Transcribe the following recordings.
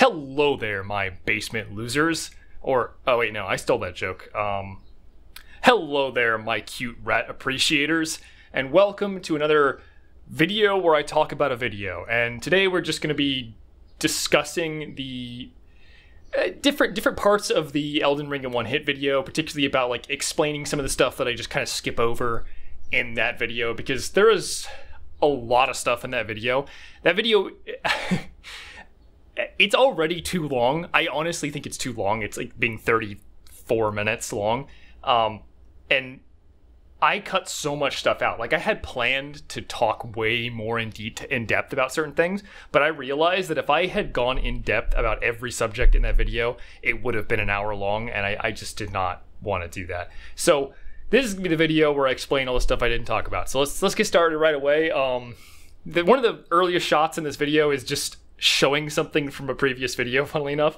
Hello there, my basement losers. Or, oh wait, no, I stole that joke. Hello there, my cute rat appreciators, and welcome to another video where I talk about a video. And today we're just going to be discussing the different parts of the Elden Ring in one hit video, particularly about like explaining some of the stuff that I just kind of skip over in that video, because there is a lot of stuff in that video. That video, it's already too long. I honestly think it's too long. It's like being 34 minutes long. And I cut so much stuff out. Like, I had planned to talk way more in depth about certain things, but I realized that if I had gone in depth about every subject in that video, it would have been an hour long, and I just did not want to do that. So this is gonna be the video where I explain all the stuff I didn't talk about. So let's get started right away. One of the earliest shots in this video is just showing something from a previous video, funnily enough.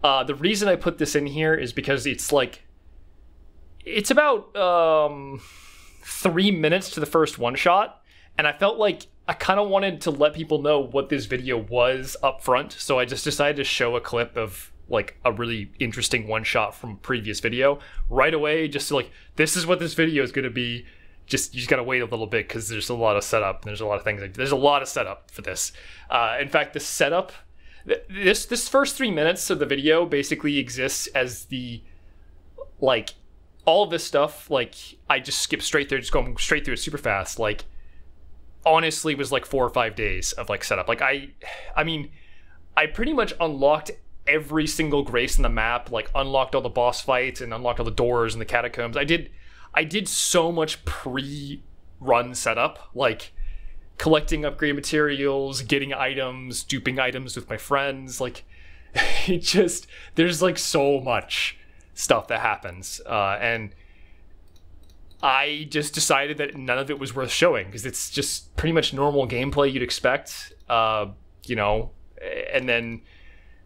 The reason I put this in here is because it's like, it's about 3 minutes to the first one shot, and I felt like I kind of wanted to let people know what this video was up front, so I just decided to show a clip of like a really interesting one shot from a previous video right away, just to like, this is what this video is going to be. You just gotta wait a little bit because there's a lot of setup and there's a lot of things. There's a lot of setup for this. In fact, the setup, this first 3 minutes of the video basically exists as the, like, all of this stuff, like, I just skipped straight through, just going straight through it super fast. Like, honestly, was like 4 or 5 days of like setup. Like, I mean, I pretty much unlocked every single grace in the map, like unlocked all the boss fights and unlocked all the doors and the catacombs. I did so much pre-run setup, like collecting upgrade materials, getting items, duping items with my friends. Like, it just, there's like so much stuff that happens. And I just decided that none of it was worth showing because it's just pretty much normal gameplay you'd expect, you know, and then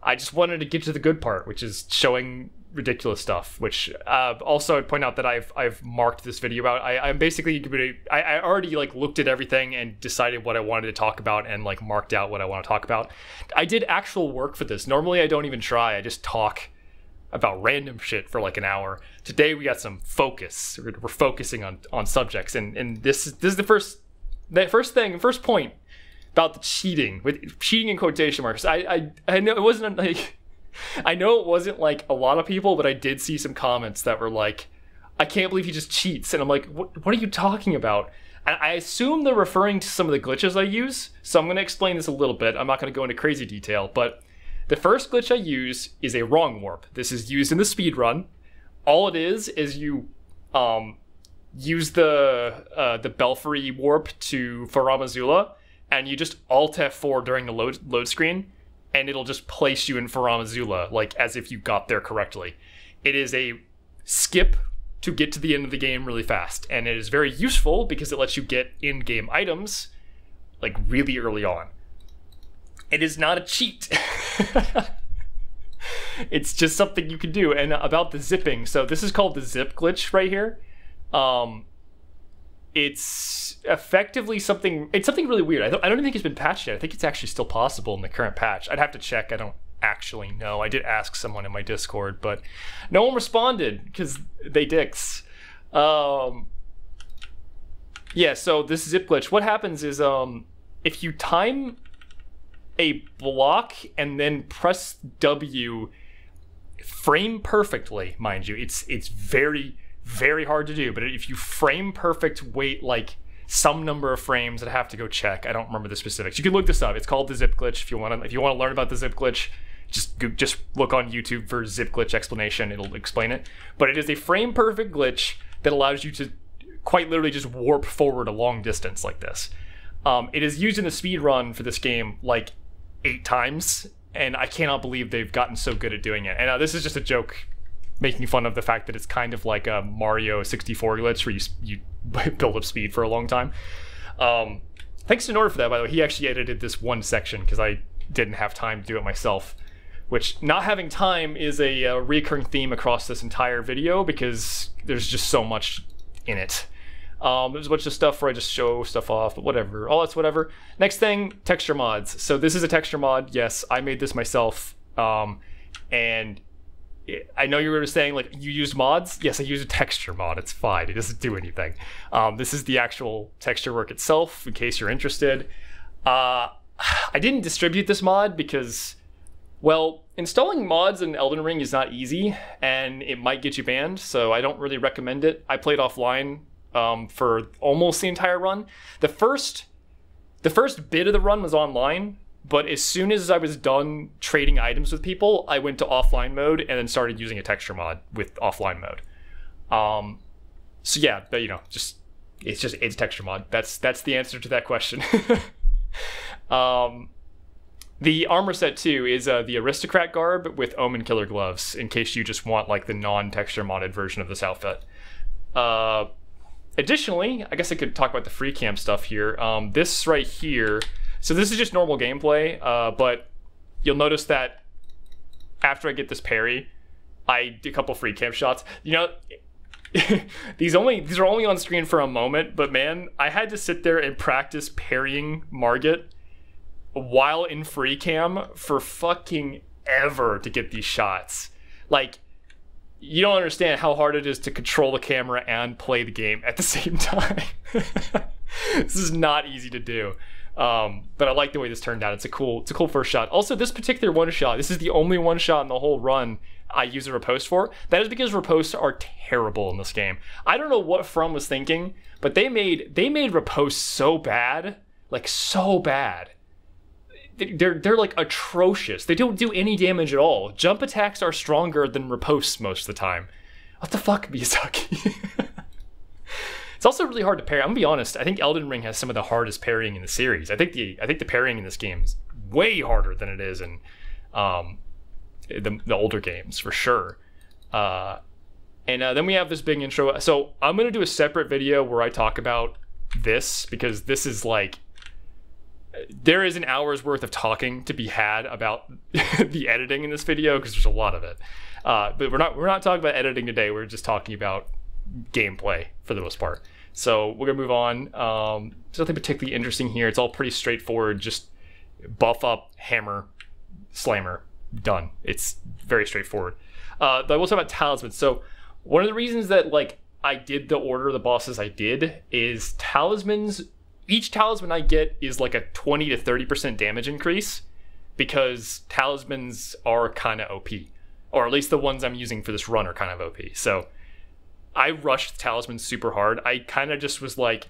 I just wanted to get to the good part, which is showing ridiculous stuff, which also I'd point out that I've marked this video out. I'm basically, I already like looked at everything and decided what I wanted to talk about and like marked out what I want to talk about. I did actual work for this. Normally I don't even try. I just talk about random shit for like an hour. Today we got some focus. We're focusing on subjects, and this is the first point about the cheating, with cheating in quotation marks. I know it wasn't like, I know it wasn't like a lot of people, but I did see some comments that were like, I can't believe he just cheats. And I'm like, what are you talking about? And I assume they're referring to some of the glitches I use. So I'm going to explain this a little bit. I'm not going to go into crazy detail, but the first glitch I use is a wrong warp. This is used in the speed run. All it is you use the Belfry warp to Farum Azula, and you just Alt F4 during the load screen, and it'll just place you in Farum Azula, like as if you got there correctly. It is a skip to get to the end of the game really fast, and it is very useful because it lets you get in-game items like really early on. It is not a cheat. It's just something you can do. And about the zipping, so this is called the zip glitch right here. It's effectively something, it's something really weird. I don't even think it's been patched yet. I think it's actually still possible in the current patch. I'd have to check. I don't actually know. I did ask someone in my Discord, but no one responded because they dicks. Yeah, so this zip glitch, what happens is if you time a block and then press W frame perfectly, mind you, it's very, very hard to do, but if you frame perfect, wait like some number of frames, I'd have to go check. I don't remember the specifics. You can look this up. It's called the zip glitch. If you want to learn about the zip glitch, just look on YouTube for zip glitch explanation. It'll explain it. But it is a frame perfect glitch that allows you to quite literally just warp forward a long distance like this. It is used in the speed run for this game like 8 times, and I cannot believe they've gotten so good at doing it. And this is just a joke making fun of the fact that it's kind of like a Mario 64 glitch where you build up speed for a long time. Thanks to Nord for that, by the way. He actually edited this one section because I didn't have time to do it myself, which not having time is a recurring theme across this entire video because there's just so much in it. There's a bunch of stuff where I just show stuff off, but whatever. All that's whatever. Next thing, texture mods. So this is a texture mod. Yes, I made this myself. And I know you were saying like you used mods. Yes, I use a texture mod. It's fine. It doesn't do anything. This is the actual texture work itself, in case you're interested. I didn't distribute this mod because, well, installing mods in Elden Ring is not easy, and it might get you banned, so I don't really recommend it. I played offline for almost the entire run. The first bit of the run was online, but as soon as I was done trading items with people, I went to offline mode and then started using a texture mod with offline mode. So yeah, but it's texture mod. That's the answer to that question. The armor set too is the aristocrat garb with omen killer gloves, in case you just want like the non-texture modded version of this outfit. Additionally, I guess I could talk about the free cam stuff here. This right here, so this is just normal gameplay, but you'll notice that after I get this parry, I do a couple free cam shots. You know, these are only on screen for a moment, but man, I had to sit there and practice parrying Margit while in free cam for fucking ever to get these shots. Like, you don't understand how hard it is to control the camera and play the game at the same time. This is not easy to do. But I like the way this turned out. It's a cool first shot. Also, this particular one shot, this is the only one shot in the whole run I use a riposte for. That is because ripostes are terrible in this game. I don't know what From was thinking, but they made ripostes so bad, like so bad. They're like atrocious. They don't do any damage at all. Jump attacks are stronger than ripostes most of the time. What the fuck, Miyazaki? It's also really hard to parry. I'm gonna be honest. I think Elden Ring has some of the hardest parrying in the series. I think the parrying in this game is way harder than it is in the older games for sure. And then we have this big intro. So I'm gonna do a separate video where I talk about this, because this is like, there is an hour's worth of talking to be had about the editing in this video, because there's a lot of it. But we're not talking about editing today. We're just talking about gameplay for the most part. So we're gonna move on. There's nothing particularly interesting here. It's all pretty straightforward. Just buff up, hammer, slammer, done. It's very straightforward. I will talk about talismans. So one of the reasons that like I did the order of the bosses I did is talismans. Each talisman I get is like a 20 to 30% damage increase, because talismans are kind of OP, or at least the ones I'm using for this run are kind of OP. So I rushed talismans super hard. I kind of just was like,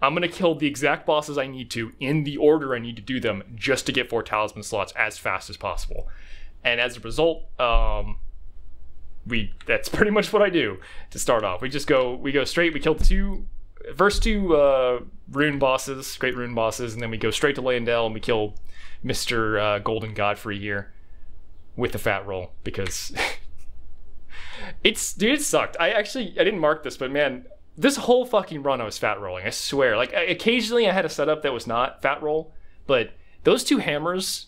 I'm going to kill the exact bosses I need to in the order I need to do them, just to get 4 talisman slots as fast as possible. And as a result, that's pretty much what I do to start off. We go straight, we kill the first two rune bosses, great rune bosses, and then we go straight to Landell and we kill Mr. Golden Godfrey here with the fat roll, because it sucked. I didn't mark this, but man, this whole fucking run I was fat rolling, I swear. Like, occasionally I had a setup that was not fat roll, but those 2 hammers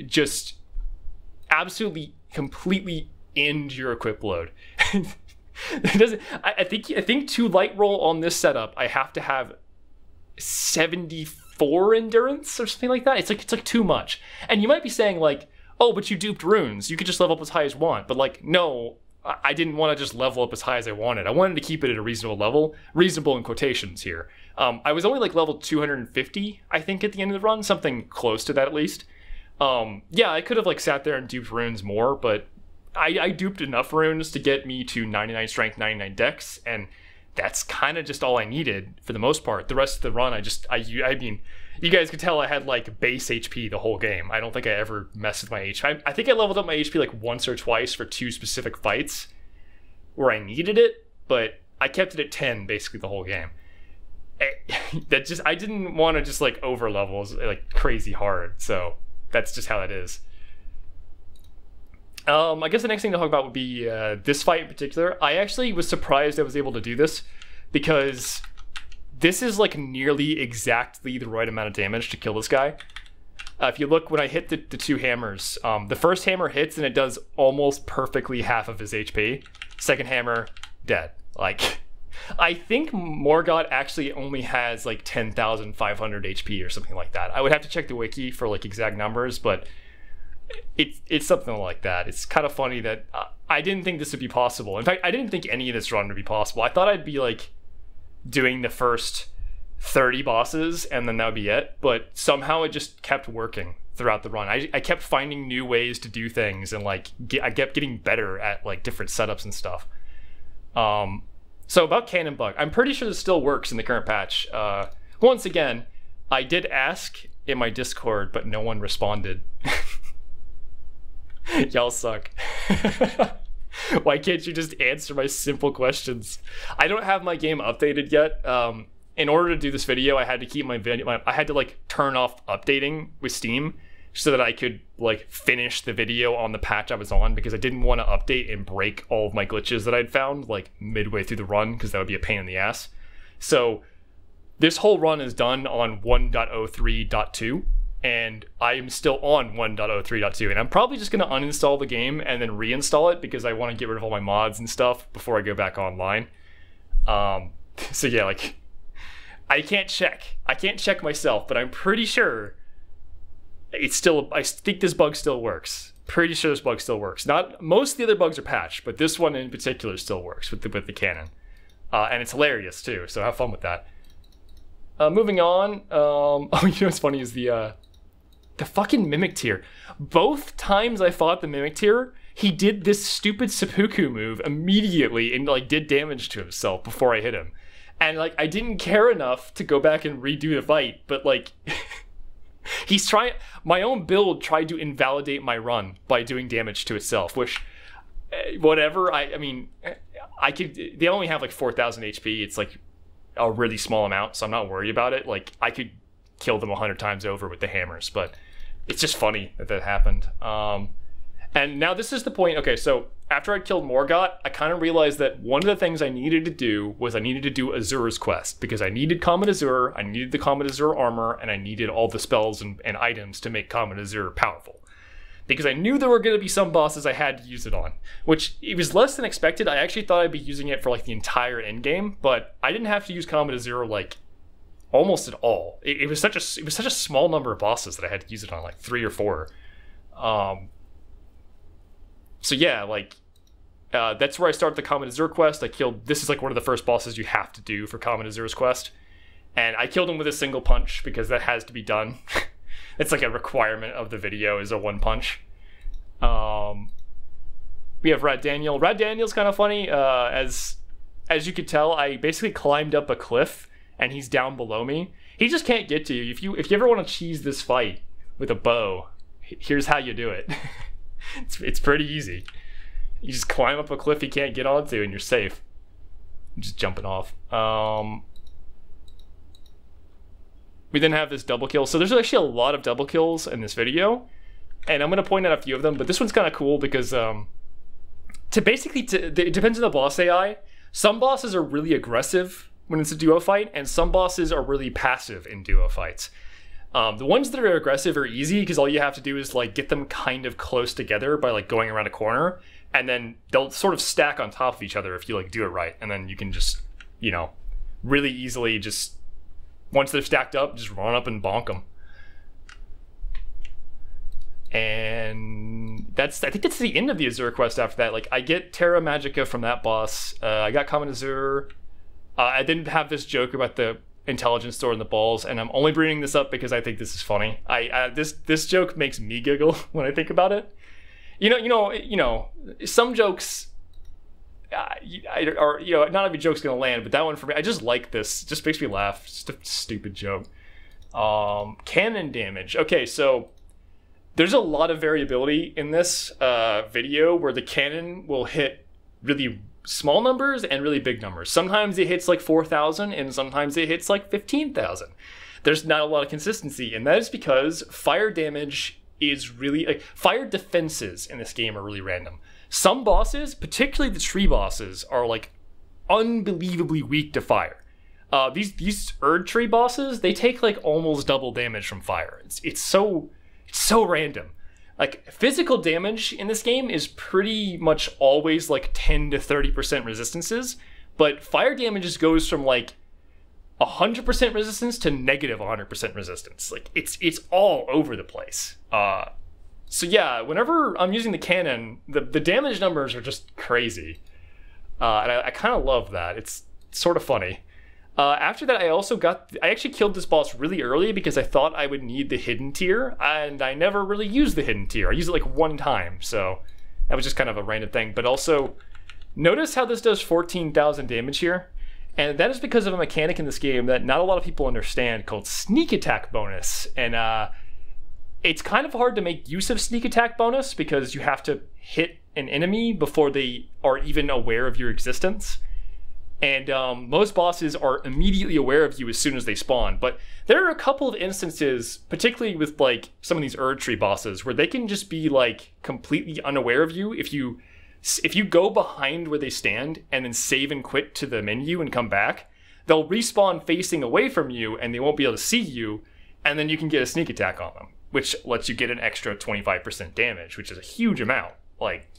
just absolutely completely end your equip load. I think to light roll on this setup, I have to have 74 endurance or something like that. It's like too much. And you might be saying like, oh, but you duped runes. You could just level up as high as you want. But like, no, I didn't want to just level up as high as I wanted. I wanted to keep it at a reasonable level. Reasonable in quotations here. I was only like level 250, I think, at the end of the run. Something close to that at least. Yeah, I could have like sat there and duped runes more, but I duped enough runes to get me to 99 strength, 99 dex, and that's kind of just all I needed for the most part. The rest of the run, I mean, you guys could tell I had like base HP the whole game. I don't think I ever messed with my HP. I think I leveled up my HP like once or twice for 2 specific fights where I needed it, but I kept it at 10 basically the whole game. I didn't want to just like over levels like crazy hard, so that's just how it is. I guess the next thing to talk about would be this fight in particular. I actually was surprised I was able to do this, because this is like nearly exactly the right amount of damage to kill this guy. If you look, when I hit the 2 hammers, the first hammer hits and it does almost perfectly half of his HP. Second hammer, dead. Like, I think Morgott actually only has like 10,500 HP or something like that. I would have to check the wiki for like exact numbers, but it's something like that. It's kind of funny that I didn't think this would be possible. In fact, I didn't think any of this run would be possible. I thought I'd be like doing the first 30 bosses and then that would be it, but somehow it just kept working throughout the run. I kept finding new ways to do things, and like I kept getting better at like different setups and stuff. So about cannon bug, I'm pretty sure this still works in the current patch. Once again, I did ask in my Discord, but no one responded. Y'all suck. Why can't you just answer my simple questions? I don't have my game updated yet. In order to do this video, I had to keep I had to like turn off updating with Steam so that I could like finish the video on the patch I was on, because I didn't want to update and break all of my glitches that I'd found like midway through the run, because that would be a pain in the ass. So this whole run is done on 1.03.2, and I am still on 1.03.2, and I'm probably just going to uninstall the game and then reinstall it, because I want to get rid of all my mods and stuff before I go back online. So yeah, like I can't check myself, but I'm pretty sure it's still, I think this bug still works. Pretty sure this bug still works. Not most of the other bugs are patched, but this one in particular still works with the cannon. And it's hilarious too, so have fun with that. Moving on, oh, you know what's funny is the fucking Mimic Tier. Both times I fought the Mimic Tier, he did this stupid seppuku move immediately and like did damage to himself before I hit him. And like I didn't care enough to go back and redo the fight, but like he's trying, my own build tried to invalidate my run by doing damage to itself, which whatever, I mean, I could, they only have like 4,000 HP. It's like a really small amount, so I'm not worried about it. Like I could kill them 100 times over with the hammers, but it's just funny that that happened. And now this is the point. Okay, so after I killed Morgott, I kind of realized that one of the things I needed to do was I needed to do Azur's quest, because I needed Comet Azur, I needed the Comet Azur armor, and I needed all the spells and items to make Comet Azur powerful. Because I knew there were going to be some bosses I had to use it on, which it was less than expected. I actually thought I'd be using it for like the entire end game, but I didn't have to use Comet Azur like almost at all. It was such a small number of bosses that I had to use it on, like 3 or 4. So yeah, like that's where I started the Comet Azur quest. This is like one of the first bosses you have to do for Comet Azur's quest, and I killed him with a single punch because that has to be done. It's like a requirement of the video is a 1 punch. We have Rad Daniel. Rad Daniel's kind of funny. As you could tell, I basically climbed up a cliff and he's down below me. He just can't get to you. If you ever want to cheese this fight with a bow, here's how you do it. It's pretty easy. You just climb up a cliff he can't get onto and you're safe. I'm just jumping off. We then have this double kill. So there's actually a lot of double kills in this video, and I'm going to point out a few of them, but this one's kind of cool because it depends on the boss AI. Some bosses are really aggressive when it's a duo fight, and some bosses are really passive in duo fights. The ones that are aggressive are easy because all you have to do is like get them kind of close together by like going around a corner, and then they'll sort of stack on top of each other if you like do it right, and then you can just, you know, really easily just, once they're stacked up, just run up and bonk them. And I think that's the end of the Azur quest after that. Like I get Terra Magica from that boss. I got Comet Azur. I didn't have this joke about the intelligence store and the balls, and I'm only bringing this up because I think this is funny. This joke makes me giggle when I think about it. You know, some jokes, or not every joke's gonna land, but that one for me, I just like this. It just makes me laugh. It's just a stupid joke. Cannon damage. Okay, so there's a lot of variability in this video where the cannon will hit really small numbers and really big numbers. Sometimes it hits like 4,000 and sometimes it hits like 15,000. There's not a lot of consistency, and that is because fire damage is really, like, fire defenses in this game are really random. Some bosses, particularly the tree bosses, are like unbelievably weak to fire. These Erd tree bosses, they take like almost double damage from fire. It's so random. Like, physical damage in this game is pretty much always like 10 to 30% resistances, but fire damage goes from like 100% resistance to negative 100% resistance. Like, it's all over the place. So yeah, whenever I'm using the cannon, the damage numbers are just crazy. And I kind of love that. It's sort of funny. After that, I actually killed this boss really early because I thought I would need the hidden tier, and I never really used the hidden tier. I used it like one time, so that was just kind of a random thing. But also, notice how this does 14,000 damage here? And that is because of a mechanic in this game that not a lot of people understand called sneak attack bonus. And it's kind of hard to make use of sneak attack bonus because you have to hit an enemy before they are even aware of your existence. And most bosses are immediately aware of you as soon as they spawn. But there are a couple of instances, particularly with like some of these Erd Tree bosses, where they can just be like completely unaware of you. If you go behind where they stand and then save and quit to the menu and come back, they'll respawn facing away from you and they won't be able to see you. And then you can get a sneak attack on them, which lets you get an extra 25% damage, which is a huge amount. Like,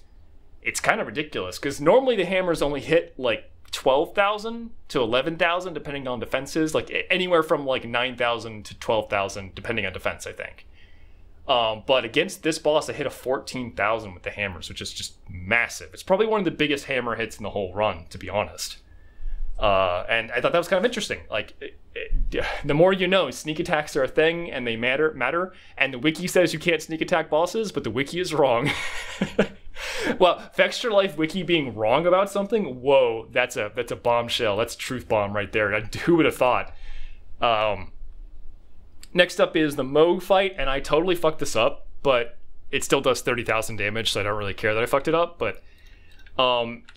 it's kind of ridiculous because normally the hammers only hit like 12,000 to 11,000 depending on defenses, like anywhere from like 9,000 to 12,000 depending on defense, I think. But against this boss, I hit a 14,000 with the hammers, which is just massive. It's probably one of the biggest hammer hits in the whole run, to be honest. And I thought that was kind of interesting. Like, the more you know, sneak attacks are a thing and they matter. And the wiki says you can't sneak attack bosses, but the wiki is wrong. Well, Extra Life wiki being wrong about something, whoa, that's a bombshell. That's a truth bomb right there. Who would have thought? Next up is the Mogu Fight, and I totally fucked this up, but it still does 30,000 damage, so I don't really care that I fucked it up. But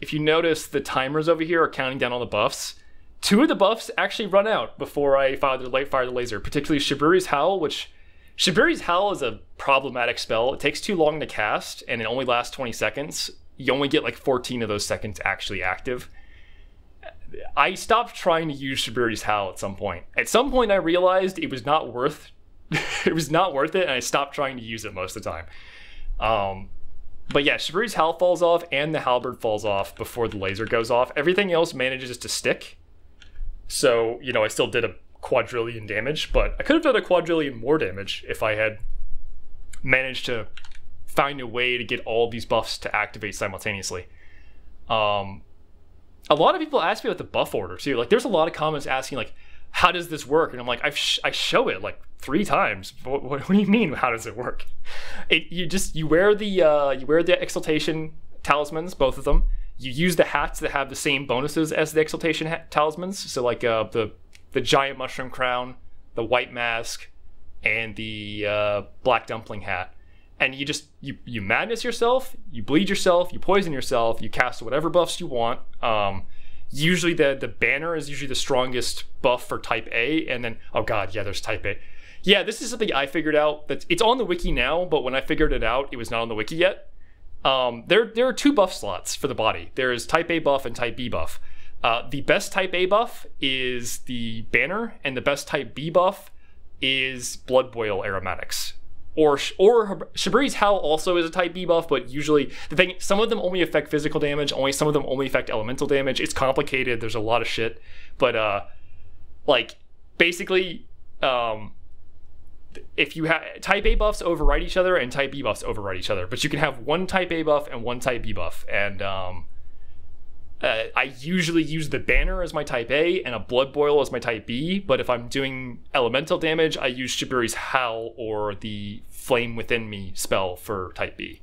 if you notice, the timers over here are counting down all the buffs. 2 of the buffs actually run out before I fire the laser, particularly Shiburi's Howl, which... Shiburi's Howl is a problematic spell. It takes too long to cast, and it only lasts 20 seconds. You only get like 14 of those seconds actually active. I stopped trying to use Shiburi's Howl at some point. At some point, I realized it was not worth it was not worth it, and I stopped trying to use it most of the time. But yeah, Shiburi's Howl falls off, and the Halberd falls off before the laser goes off. Everything else manages to stick. So, you know, I still did a quadrillion damage, but I could have done a quadrillion more damage if I had managed to find a way to get all of these buffs to activate simultaneously. A lot of people ask me about the buff order too. Like, there's a lot of comments asking like, how does this work? And I'm like, I show it like 3 times. What do you mean? How does it work? You wear the exaltation talismans, both of them. You use the hats that have the same bonuses as the exaltation talismans. So like the giant mushroom crown, the white mask, and the black dumpling hat. And you madness yourself, you bleed yourself, you poison yourself, you cast whatever buffs you want. Usually the banner is usually the strongest buff for type A, and then, oh god, yeah, there's type A. Yeah, this is something I figured out. It's on the wiki now, but when I figured it out, it was not on the wiki yet. There are 2 buff slots for the body. There is type A buff and type B buff. The best type A buff is the banner, and the best type B buff is Blood Boil aromatics. Or Shiburi's Howl also is a type B buff, but usually some of them only affect physical damage, some of them only affect elemental damage. It's complicated. There's a lot of shit, but like basically, if you have type A buffs override each other and type B buffs override each other, but you can have one type A buff and one type B buff, and I usually use the banner as my type A and a Blood Boil as my type B, but if I'm doing elemental damage, I use Shiburi's Howl or the Flame Within Me spell for type B.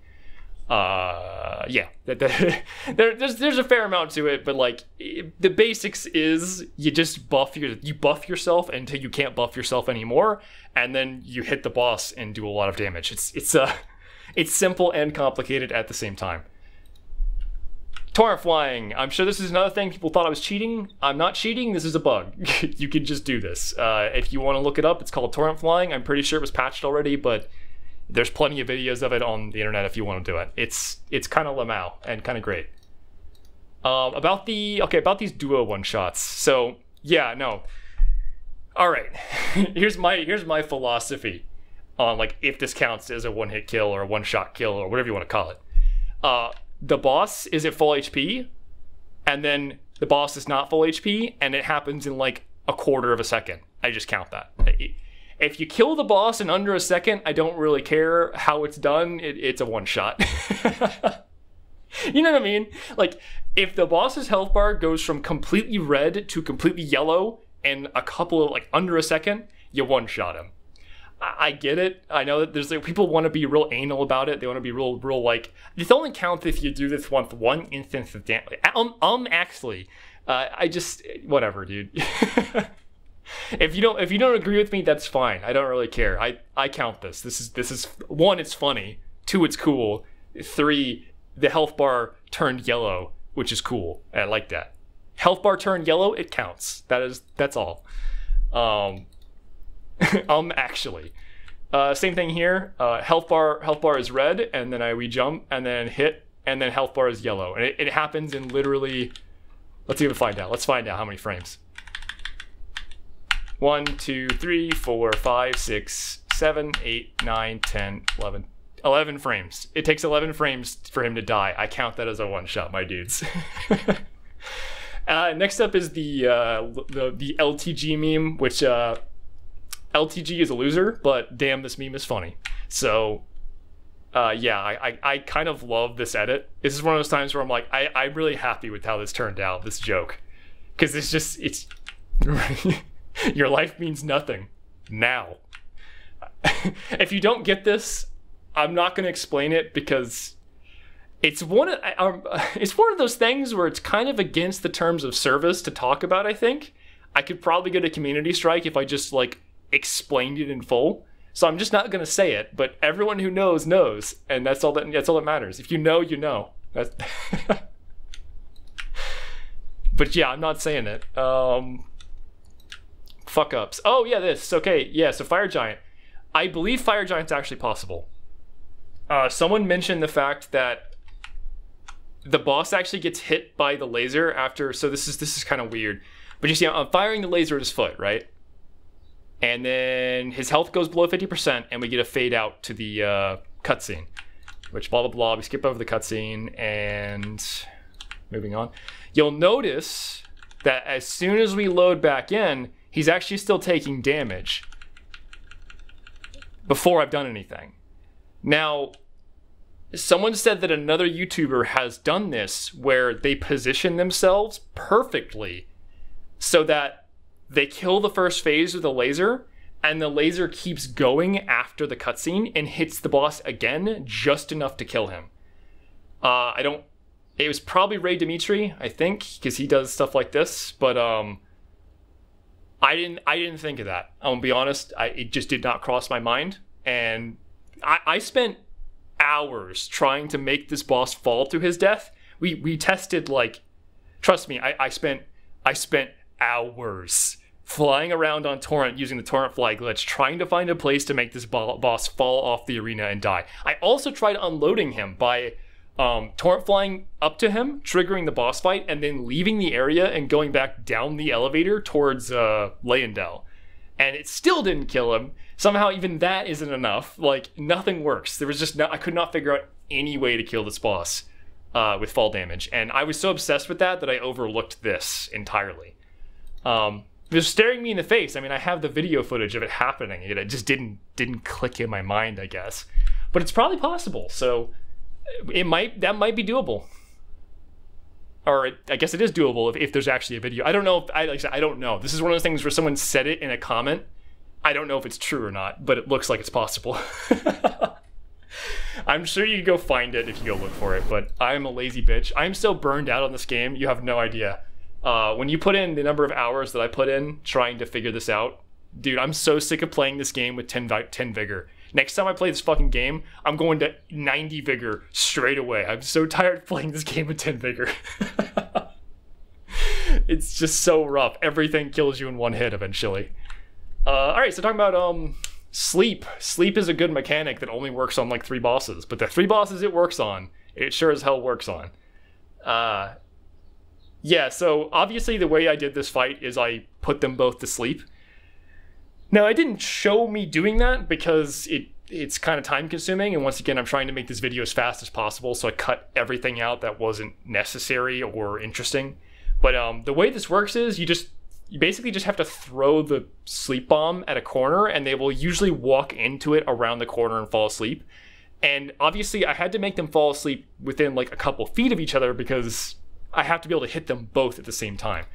Yeah, there's a fair amount to it, but like the basics is you just buff yourself until you can't buff yourself anymore, and then you hit the boss and do a lot of damage. It's simple and complicated at the same time. Torrent flying. I'm sure this is another thing people thought I was cheating. I'm not cheating. This is a bug. You can just do this. If you want to look it up, it's called torrent flying. I'm pretty sure it was patched already, but there's plenty of videos of it on the internet if you want to do it. It's kind of lamau and kind of great. About these duo one-shots. So yeah, no. All right. here's my philosophy on like if this counts as a one-hit kill or a one-shot kill or whatever you want to call it. The boss is at full HP, and then the boss is not full HP, and it happens in like a quarter of a second. I just count that. If you kill the boss in under a second, I don't really care how it's done. It's a one-shot. You know what I mean? Like, if the boss's health bar goes from completely red to completely yellow in a couple of, like, under a second, you one-shot him. I get it. I know that there's, like, people want to be real anal about it. They want to be real, like, this only counts if you do this with one instance of damage. Actually, I just, whatever, dude. If you don't agree with me, that's fine. I don't really care. I count this. This is 1, it's funny. 2, it's cool. 3, the health bar turned yellow, which is cool. I like that. Health bar turned yellow, it counts. That's all. Actually. Same thing here. Health bar is red, and then we jump, and then hit, and then health bar is yellow. And it happens in literally, let's even find out. Let's find out how many frames. 1, 2, 3, 4, 5, 6, 7, 8, 9, 10, 11. 11 frames. It takes 11 frames for him to die. I count that as a one-shot, my dudes. Next up is the LTG meme, which LTG is a loser, but damn, this meme is funny. So, yeah, I kind of love this edit. This is one of those times where I'm like, I'm really happy with how this turned out, this joke. Because it's your life means nothing now. If you don't get this, I'm not going to explain it because it's one of those things where it's kind of against the terms of service to talk about, I think. I could probably get a community strike if I just, like, explained it in full. So I'm just not going to say it, but everyone who knows, and that's all that matters. If you know, you know. But yeah, I'm not saying it. Fuck ups. Oh yeah, this. Okay, yeah, so Fire Giant. I believe Fire Giant's actually possible. Someone mentioned the fact that the boss actually gets hit by the laser after, so this is kind of weird. But you see, I'm firing the laser at his foot, right? And then his health goes below 50%, and we get a fade out to the cutscene. Which, blah, blah, blah, we skip over the cutscene, and moving on. You'll notice that as soon as we load back in, he's actually still taking damage before I've done anything. Now, someone said that another YouTuber has done this where they position themselves perfectly so that they kill the first phase with a laser, and the laser keeps going after the cutscene and hits the boss again just enough to kill him. It was probably Ray Dimitri, I think, because he does stuff like this, but I didn't think of that. I'll be honest, it just did not cross my mind, and I spent hours trying to make this boss fall to his death. We tested, like, trust me, I spent hours flying around on Torrent using the Torrent fly glitch, trying to find a place to make this boss fall off the arena and die. I also tried unloading him by Torrent flying up to him, triggering the boss fight, and then leaving the area and going back down the elevator towards Leyendell. And it still didn't kill him. Somehow even that isn't enough. Like, nothing works. There was just I could not figure out any way to kill this boss with fall damage. And I was so obsessed with that I overlooked this entirely. It was staring me in the face. I mean, I have the video footage of it happening. It just didn't click in my mind, I guess. But it's probably possible. So that might be doable. Or I guess it is doable if there's actually a video. I don't know. Like I said, I don't know. This is one of those things where someone said it in a comment. I don't know if it's true or not, but it looks like it's possible. I'm sure you can go find it if you go look for it, but I'm a lazy bitch. I'm so burned out on this game, you have no idea. When you put in the number of hours that I put in trying to figure this out, dude, I'm so sick of playing this game with 10 vigor. Next time I play this fucking game, I'm going to 90 vigor straight away. I'm so tired of playing this game with 10 vigor. It's just so rough. Everything kills you in one hit eventually. Alright, so talking about sleep. Sleep is a good mechanic that only works on like 3 bosses. But the 3 bosses it works on, it sure as hell works on. Yeah, so obviously the way I did this fight is I put them both to sleep. Now, I didn't show me doing that because it's kind of time consuming, and once again, I'm trying to make this video as fast as possible, so I cut everything out that wasn't necessary or interesting. But the way this works is you just you basically just have to throw the sleep bomb at a corner, and they will usually walk into it around the corner and fall asleep. And obviously I had to make them fall asleep within like a couple feet of each other because I have to be able to hit them both at the same time.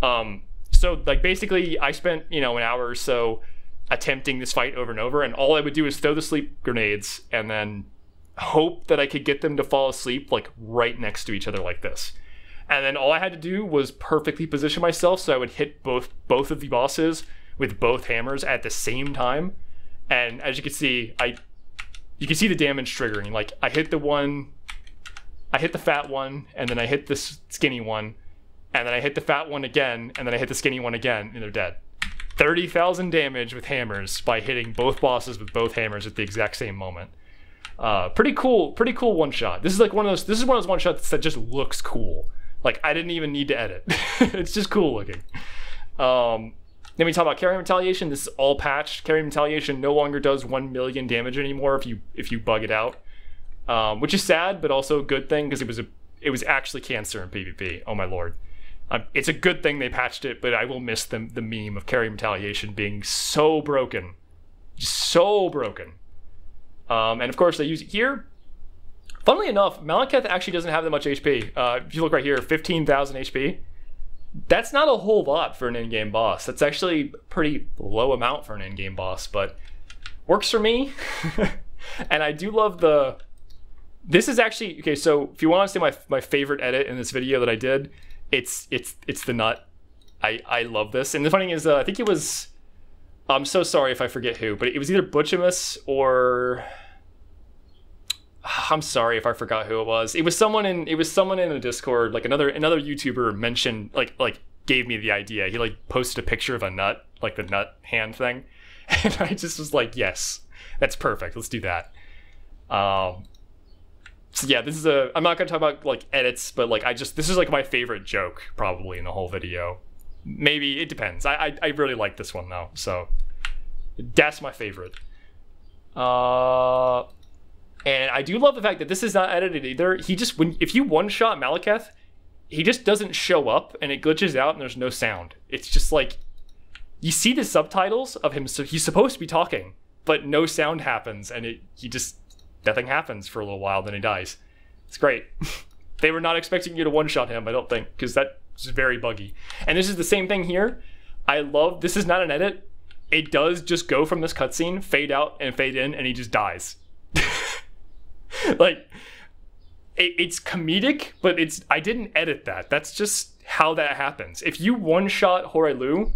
So like basically I spent, an hour or so attempting this fight over and over, and all I would do is throw the sleep grenades and then hope that I could get them to fall asleep like right next to each other like this. And then all I had to do was perfectly position myself so I would hit both of the bosses with both hammers at the same time. And as you can see, you can see the damage triggering. Like I hit the fat one, and then I hit the skinny one, and then I hit the fat one again, and then I hit the skinny one again, and they're dead. 30,000 damage with hammers by hitting both bosses with both hammers at the exact same moment. Pretty cool one shot. This is one of those one shots that just looks cool. Like I didn't even need to edit. It's just cool looking. Then we talk about carry retaliation. This is all patched. Carry retaliation no longer does 1 million damage anymore if you bug it out, which is sad, but also a good thing because it was actually cancer in PvP. Oh my lord. It's a good thing they patched it, but I will miss the meme of carry retaliation being so broken, just so broken. And of course they use it here. Funnily enough, Malekith actually doesn't have that much HP. If you look right here, 15,000 HP. That's not a whole lot for an in-game boss. That's actually a pretty low amount for an in-game boss, but works for me. And I do love this is actually, okay, so if you want to see my favorite edit in this video that I did, it's the nut. I love this. And the funny thing is, I think it was, I'm so sorry if I forget who, but it was either Butchimus or, I'm sorry if I forgot who it was. It was someone in a Discord, like another YouTuber mentioned, like gave me the idea. He like posted a picture of a nut, like the nut hand thing. And I just was like, yes, that's perfect. Let's do that. So yeah, I'm not gonna talk about like edits, but like this is like my favorite joke probably in the whole video. Maybe it depends. I really like this one though, so that's my favorite. And I do love the fact that this is not edited either. If you one-shot Malekith, he just doesn't show up and it glitches out and there's no sound. It's just like, you see the subtitles of him, so he's supposed to be talking, but no sound happens and nothing happens for a little while, then he dies. It's great. They were not expecting you to one-shot him, I don't think, because that's very buggy. And this is the same thing here. This is not an edit. It does just go from this cutscene, fade out and fade in, and he just dies. Like, it's comedic, but I didn't edit that. That's just how that happens. If you one-shot Horelu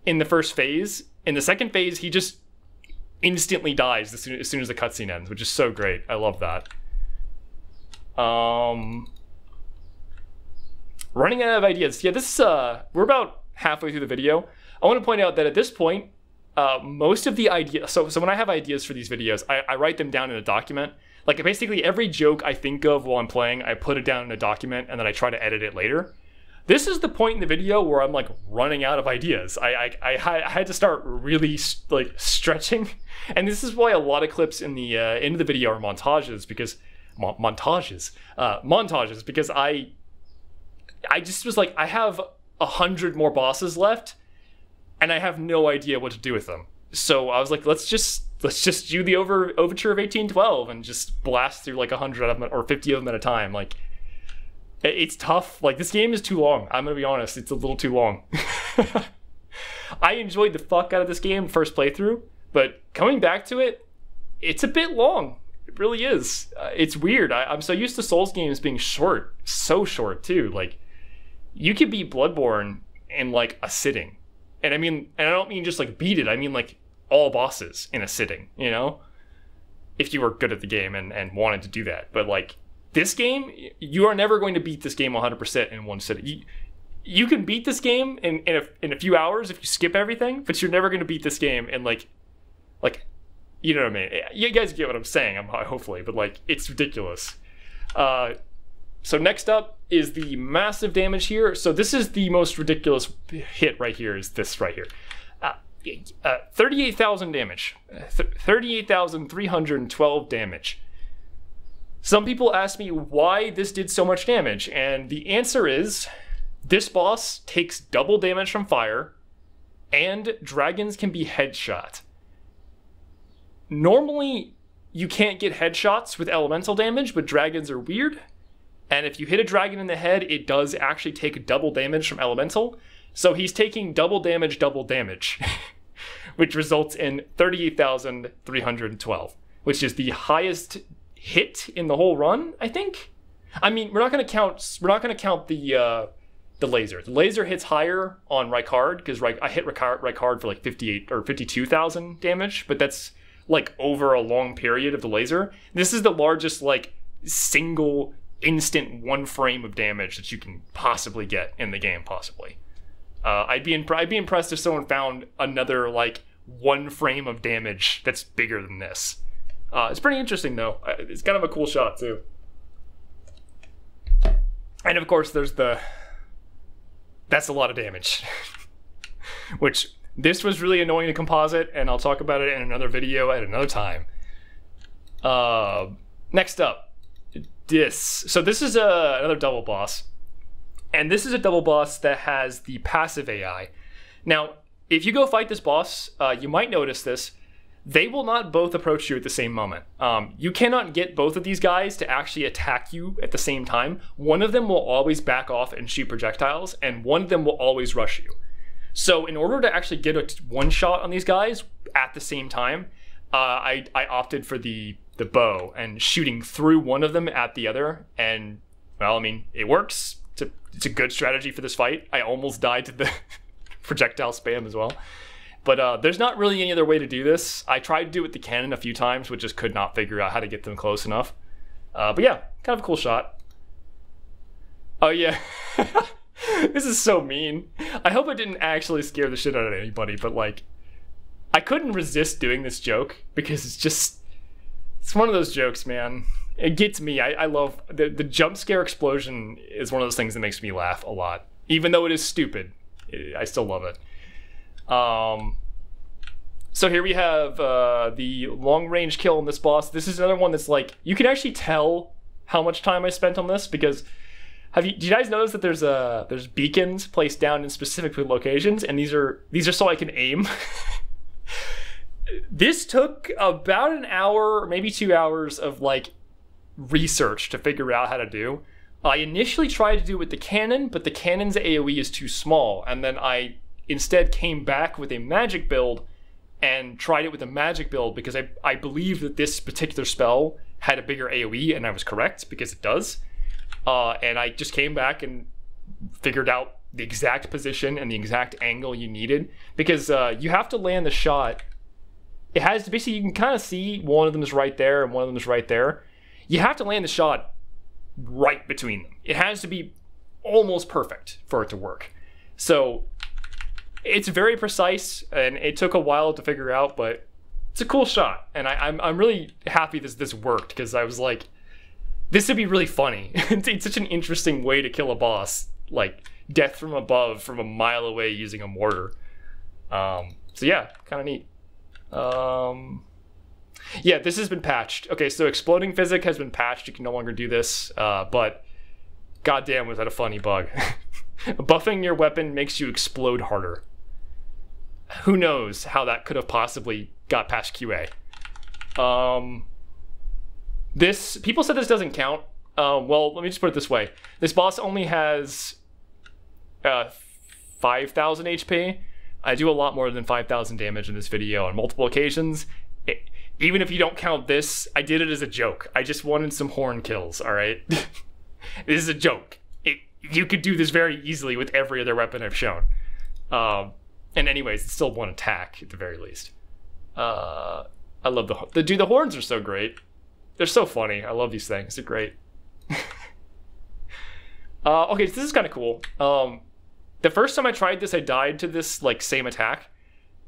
in the first phase, in the second phase, he just instantly dies as soon as the cutscene ends, which is so great. I love that. Running out of ideas. Yeah, this is, we're about halfway through the video. I want to point out that at this point, most of the ideas, so when I have ideas for these videos, I write them down in a document. Like basically every joke I think of while I'm playing, I put it down in a document and then I try to edit it later. This is the point in the video where I'm like running out of ideas. I had to start really like stretching, and this is why a lot of clips in the end of the video are montages, because montages because I just was like, I have 100 more bosses left and I have no idea what to do with them. So I was like, let's just do the overture of 1812 and just blast through like 100 of them or 50 of them at a time. Like, it's tough. Like, this game is too long. I'm gonna be honest, it's a little too long. I enjoyed the fuck out of this game first playthrough, but coming back to it, it's a bit long. It really is. It's weird. I'm so used to Souls games being short, so short too. Like, you could beat Bloodborne in like a sitting. And I don't mean just like beat it, I mean like all bosses in a sitting, you know? If you were good at the game and wanted to do that. But like, this game, you are never going to beat this game 100% in one sitting. You can beat this game in a few hours if you skip everything, but you're never going to beat this game in like, you know what I mean? You guys get what I'm saying, hopefully, but like, it's ridiculous. So next up is the massive damage here. So this is the most ridiculous hit right here, is this right here. 38,000 damage. 38,312 damage. Some people ask me why this did so much damage, and the answer is This boss takes double damage from fire, and dragons can be headshot. Normally, you can't get headshots with elemental damage, but dragons are weird. And if you hit a dragon in the head, it does actually take double damage from elemental. So he's taking double damage, which results in 38,312, which is the highest hit in the whole run, I think. I mean, we're not going to count the laser. The laser hits higher on Rykard because I hit Rykard for like 58 or 52,000 damage, but that's like over a long period of the laser. This is the largest like single instant one frame of damage that you can possibly get in the game, possibly. I'd be impressed if someone found another like one frame of damage that's bigger than this. It's pretty interesting though. It's kind of a cool shot too. And of course there's that's a lot of damage. Which, this was really annoying to composite, and I'll talk about it in another video at another time. Next up, so this is another double boss. And this is a double boss that has the passive AI. Now, if you go fight this boss, you might notice this. They will not both approach you at the same moment. You cannot get both of these guys to actually attack you at the same time. One of them will always back off and shoot projectiles, and one of them will always rush you. So in order to actually get a one shot on these guys at the same time, I opted for the bow and shooting through one of them at the other. And, well, I mean, it works. It's a good strategy for this fight. I almost died to the projectile spam as well. But there's not really any other way to do this. I tried to do it with the cannon a few times, but just could not figure out how to get them close enough. But yeah, kind of a cool shot. Oh yeah. This is so mean. I hope it didn't actually scare the shit out of anybody, but like, I couldn't resist doing this joke because it's one of those jokes, man. It gets me. I love the jump scare explosion is one of those things that makes me laugh a lot. Even though it is stupid, I still love it. So here we have the long range kill on this boss. This is another one that's like, you can actually tell how much time I spent on this because do you guys notice that there's beacons placed down in specific locations, and these are so I can aim. This took about an hour, maybe 2 hours of like research to figure out how to do. I initially tried to do it with the cannon, but the cannon's AoE is too small, and then I instead came back with a magic build and tried it with a magic build because I believe that this particular spell had a bigger AoE, and I was correct because it does. And I just came back and figured out the exact position and the exact angle you needed because you have to land the shot. It has to basically, you can kind of see one of them is right there and one of them is right there. You have to land the shot right between them. It has to be almost perfect for it to work. So it's very precise, and it took a while to figure out, but it's a cool shot. And I'm really happy this worked because I was like, this would be really funny. It's such an interesting way to kill a boss, like death from above from a mile away using a mortar. So yeah, kind of neat. Yeah, this has been patched. Okay, so exploding physic has been patched. You can no longer do this, but goddamn was that a funny bug. Buffing your weapon makes you explode harder. Who knows how that could have possibly got past QA. People said this doesn't count. Well, let me just put it this way. This boss only has 5,000 HP. I do a lot more than 5,000 damage in this video on multiple occasions. Even if you don't count this, I did it as a joke. I just wanted some horn kills, alright? This is a joke. You could do this very easily with every other weapon I've shown. And anyways, it's still one attack at the very least. I love the horns are so great. They're so funny. I love these things. They're great. Okay, so this is kind of cool. The first time I tried this, I died to this like same attack.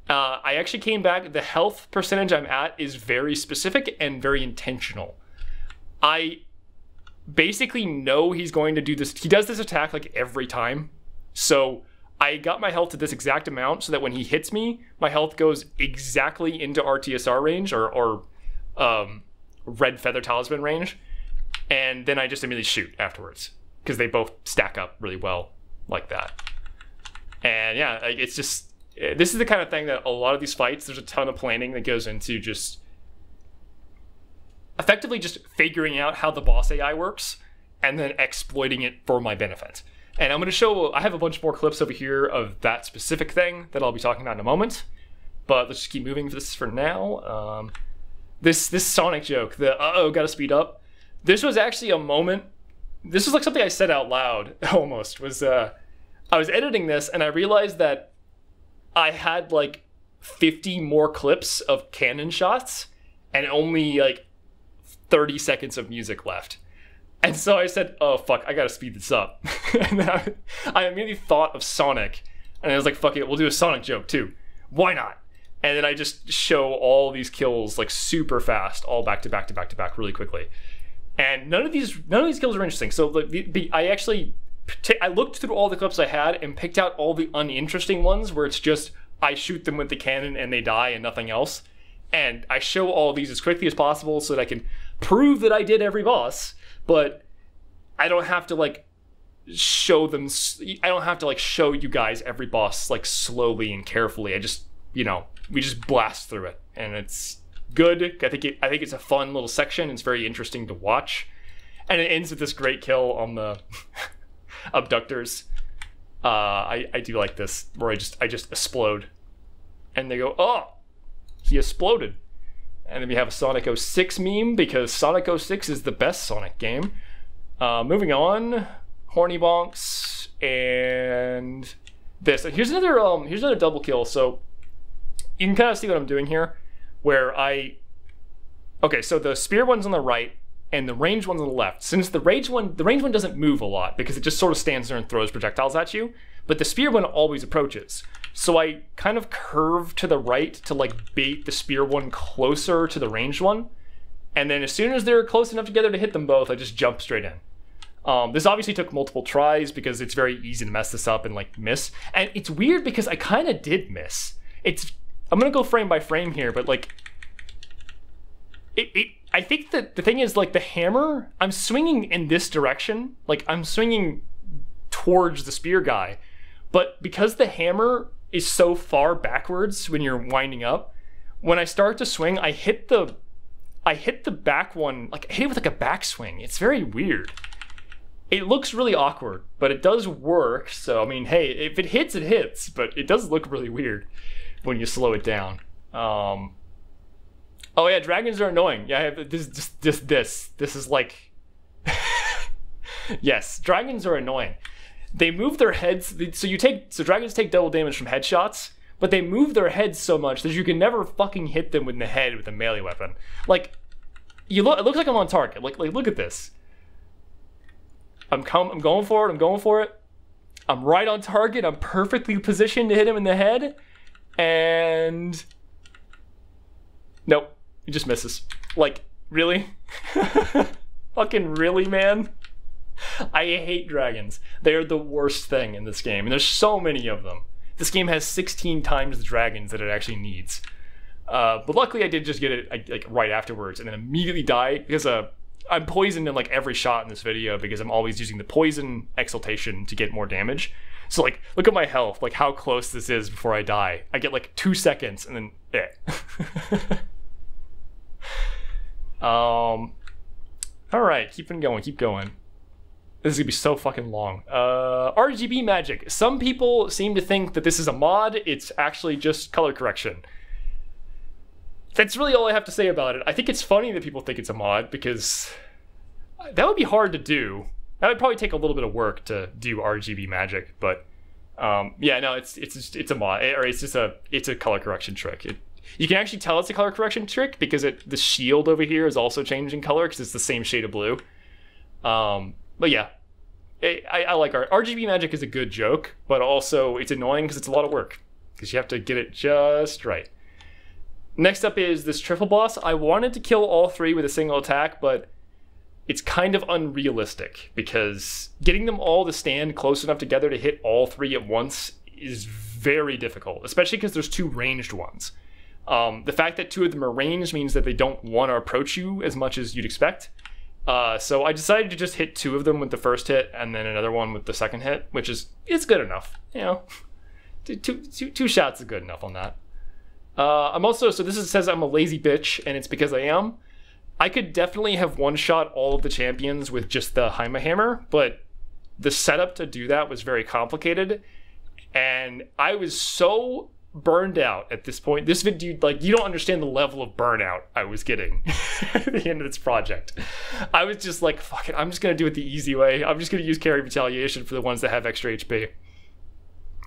I actually came back. The health percentage I'm at is very specific and very intentional. I basically know he's going to do this. He does this attack like every time. So I got my health to this exact amount so that when he hits me, my health goes exactly into RTSR range or Red Feather Talisman range. And then I just immediately shoot afterwards because they both stack up really well. like that. And yeah, like, it's just, this is the kind of thing that a lot of these fights, there's a ton of planning that goes into just effectively just figuring out how the boss AI works and then exploiting it for my benefit. And I'm going to show, I have a bunch more clips over here of that specific thing that I'll be talking about in a moment. But let's just keep moving this for now. This Sonic joke, the gotta speed up. This was actually a moment, this was like something I said out loud, almost, was, I was editing this and I realized that I had like 50 more clips of cannon shots and only like 30 seconds of music left. And so I said, oh fuck, I gotta speed this up. And then I immediately thought of Sonic, and I was like, fuck it, we'll do a Sonic joke too. Why not? And then I just show all these kills like super fast, all back to back to back to back really quickly. And none of these kills are interesting. So like, I looked through all the clips I had and picked out all the uninteresting ones where it's just I shoot them with the cannon and they die and nothing else. And I show all of these as quickly as possible so that I can prove that I did every boss, but I don't have to like show them, I don't have to like show you guys every boss like slowly and carefully. I just, you know, we just blast through it and it's good. I think it's a fun little section. It's very interesting to watch. And it ends with this great kill on the abductors. I do like this where I just explode and they go, oh, he exploded. And then we have a Sonic 06 meme because Sonic 06 is the best Sonic game. Moving on, Horny Bonks and this. And here's another double kill. So you can kind of see what I'm doing here, where okay, so the spear one's on the right and the range one's on the left. Since the range one doesn't move a lot because it just sort of stands there and throws projectiles at you, but the spear one always approaches. So I kind of curve to the right to like bait the spear one closer to the ranged one. And then as soon as they're close enough together to hit them both, I just jump straight in. This obviously took multiple tries because it's very easy to mess this up and like miss. And it's weird because I kind of did miss. I'm gonna go frame by frame here, but like, I think that the thing is like the hammer, I'm swinging in this direction. Like I'm swinging towards the spear guy. But because the hammer is so far backwards when you're winding up, when I start to swing, I hit the back one, like I hit it with like a backswing. It's very weird. It looks really awkward, but it does work. So, I mean, hey, if it hits, it hits, but it does look really weird when you slow it down. Oh yeah, dragons are annoying. Yeah, I have this is like, yes, dragons are annoying. They move their heads, so dragons take double damage from headshots, but they move their heads so much that you can never fucking hit them in the head with a melee weapon. Like, it looks like I'm on target. Like look at this. I'm going for it. I'm right on target. I'm perfectly positioned to hit him in the head, and nope, he just misses. Like, really? Fucking really, man? I hate dragons. They are the worst thing in this game, and there's so many of them. This game has 16 times the dragons that it actually needs. But luckily I did just get it like right afterwards and then immediately die because I'm poisoned in like every shot in this video because I'm always using the poison exaltation to get more damage. So like, look at my health, like how close this is before I die. I get like 2 seconds and then Alright, keep going. This is gonna be so fucking long. RGB magic. Some people seem to think that this is a mod. It's actually just color correction. That's really all I have to say about it. I think it's funny that people think it's a mod because that would be hard to do. That would probably take a little bit of work to do RGB magic, but yeah, no, it's a mod, or it's a color correction trick. You can actually tell it's a color correction trick because the shield over here is also changing color because it's the same shade of blue. But yeah, I like RGB magic is a good joke, but also it's annoying because it's a lot of work because you have to get it just right. Next up is this triple boss. I wanted to kill all three with a single attack, but it's kind of unrealistic because getting them all to stand close enough together to hit all three at once is very difficult, especially because there's 2 ranged ones. The fact that 2 of them are ranged means that they don't want to approach you as much as you'd expect. So I decided to just hit 2 of them with the first hit and then another one with the second hit, which is good enough. You know, two shots is good enough on that. I'm also, so this says I'm a lazy bitch, and it's because I am. I could definitely have one-shot all of the champions with just the Haima Hammer, but the setup to do that was very complicated, and I was so burned out at this point. This video, like, you don't understand the level of burnout I was getting at the end of this project. I was just like, fuck it, I'm just gonna do it the easy way. I'm just gonna use Carry Retaliation for the ones that have extra HP.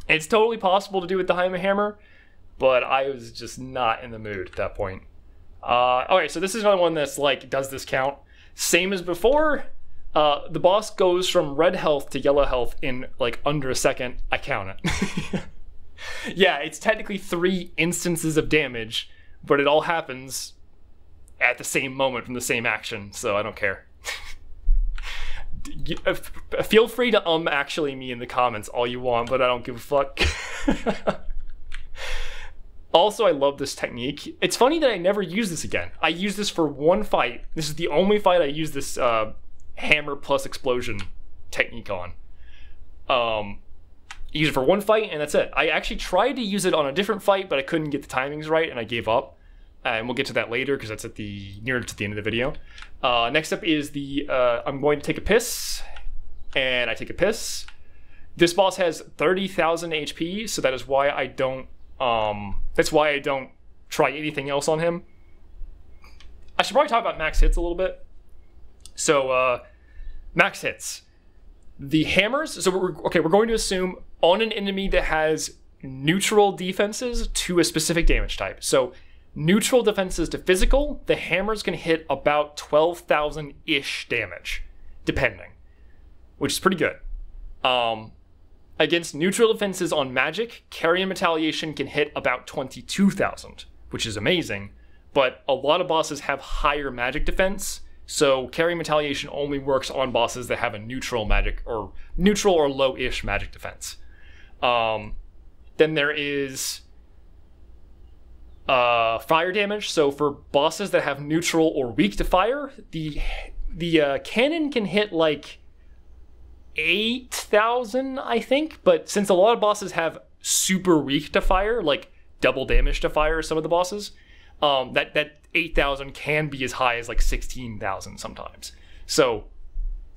It's totally possible to do with the Haima Hammer, but I was just not in the mood at that point. Okay, so this is another one that's like, does this count? Same as before. The boss goes from red health to yellow health in like under a second. I count it. Yeah, it's technically 3 instances of damage, but it all happens at the same moment from the same action, so I don't care. Feel free to actually me in the comments all you want, but I don't give a fuck. Also, I love this technique. It's funny that I never use this again. I use this for one fight. This is the only fight I use this hammer plus explosion technique on. Use it for one fight, and that's it. I actually tried to use it on a different fight, but I couldn't get the timings right, and I gave up. And we'll get to that later, because that's at near to the end of the video. Next up is I'm going to take a piss, and I take a piss. This boss has 30,000 HP, so that is why I don't try anything else on him. I should probably talk about max hits a little bit. So, max hits. The hammers, so we're going to assume on an enemy that has neutral defenses to a specific damage type. So, neutral defenses to physical, the hammers can hit about 12,000-ish damage, depending, which is pretty good. Against neutral defenses on magic, Carry and Retaliation can hit about 22,000, which is amazing, but a lot of bosses have higher magic defense, so Carry and Retaliation only works on bosses that have a neutral or low-ish magic defense. Then there is fire damage, so for bosses that have neutral or weak to fire, the cannon can hit like 8,000, I think, but since a lot of bosses have super weak to fire, like double damage to fire, some of the bosses, that 8,000 can be as high as like 16,000 sometimes. So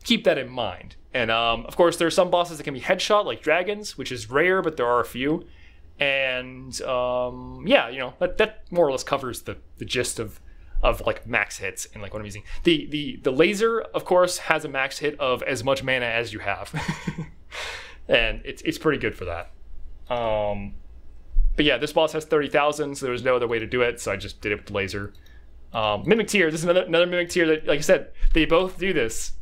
keep that in mind. And of course, there are some bosses that can be headshot, like dragons, which is rare, but there are a few. And yeah, you know, that more or less covers the gist of like max hits and like what I'm using. The laser, of course, has a max hit of as much mana as you have. And it's pretty good for that. But yeah, this boss has 30,000, so there was no other way to do it, so I just did it with the laser. Mimic Tier, this is another Mimic Tier that, like I said, they both do this.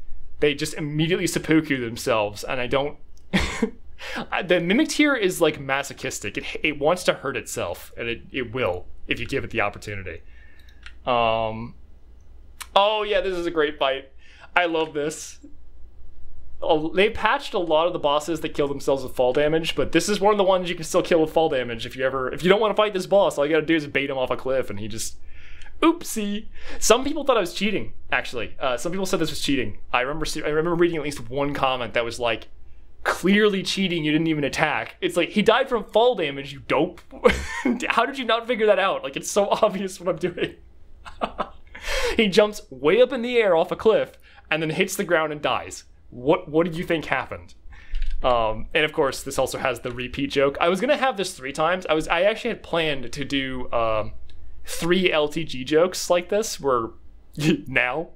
They just immediately seppuku themselves, and I don't... The Mimic Tier is like masochistic. It wants to hurt itself, and it will, if you give it the opportunity. Oh yeah, this is a great fight. I love this. They patched a lot of the bosses that kill themselves with fall damage, but this is one of the ones you can still kill with fall damage. If you don't want to fight this boss, all you gotta do is bait him off a cliff, and he just... Oopsie. Some people thought I was cheating, actually. Some people said this was cheating. I remember reading at least one comment that was like, clearly cheating, you didn't even attack. It's like, he died from fall damage, you dope. How did you not figure that out? Like, it's so obvious what I'm doing. He jumps way up in the air off a cliff and then hits the ground and dies. What did you think happened? And of course, this also has the repeat joke. I was gonna have this 3 times. I actually had planned to do 3 LTG jokes like this, now.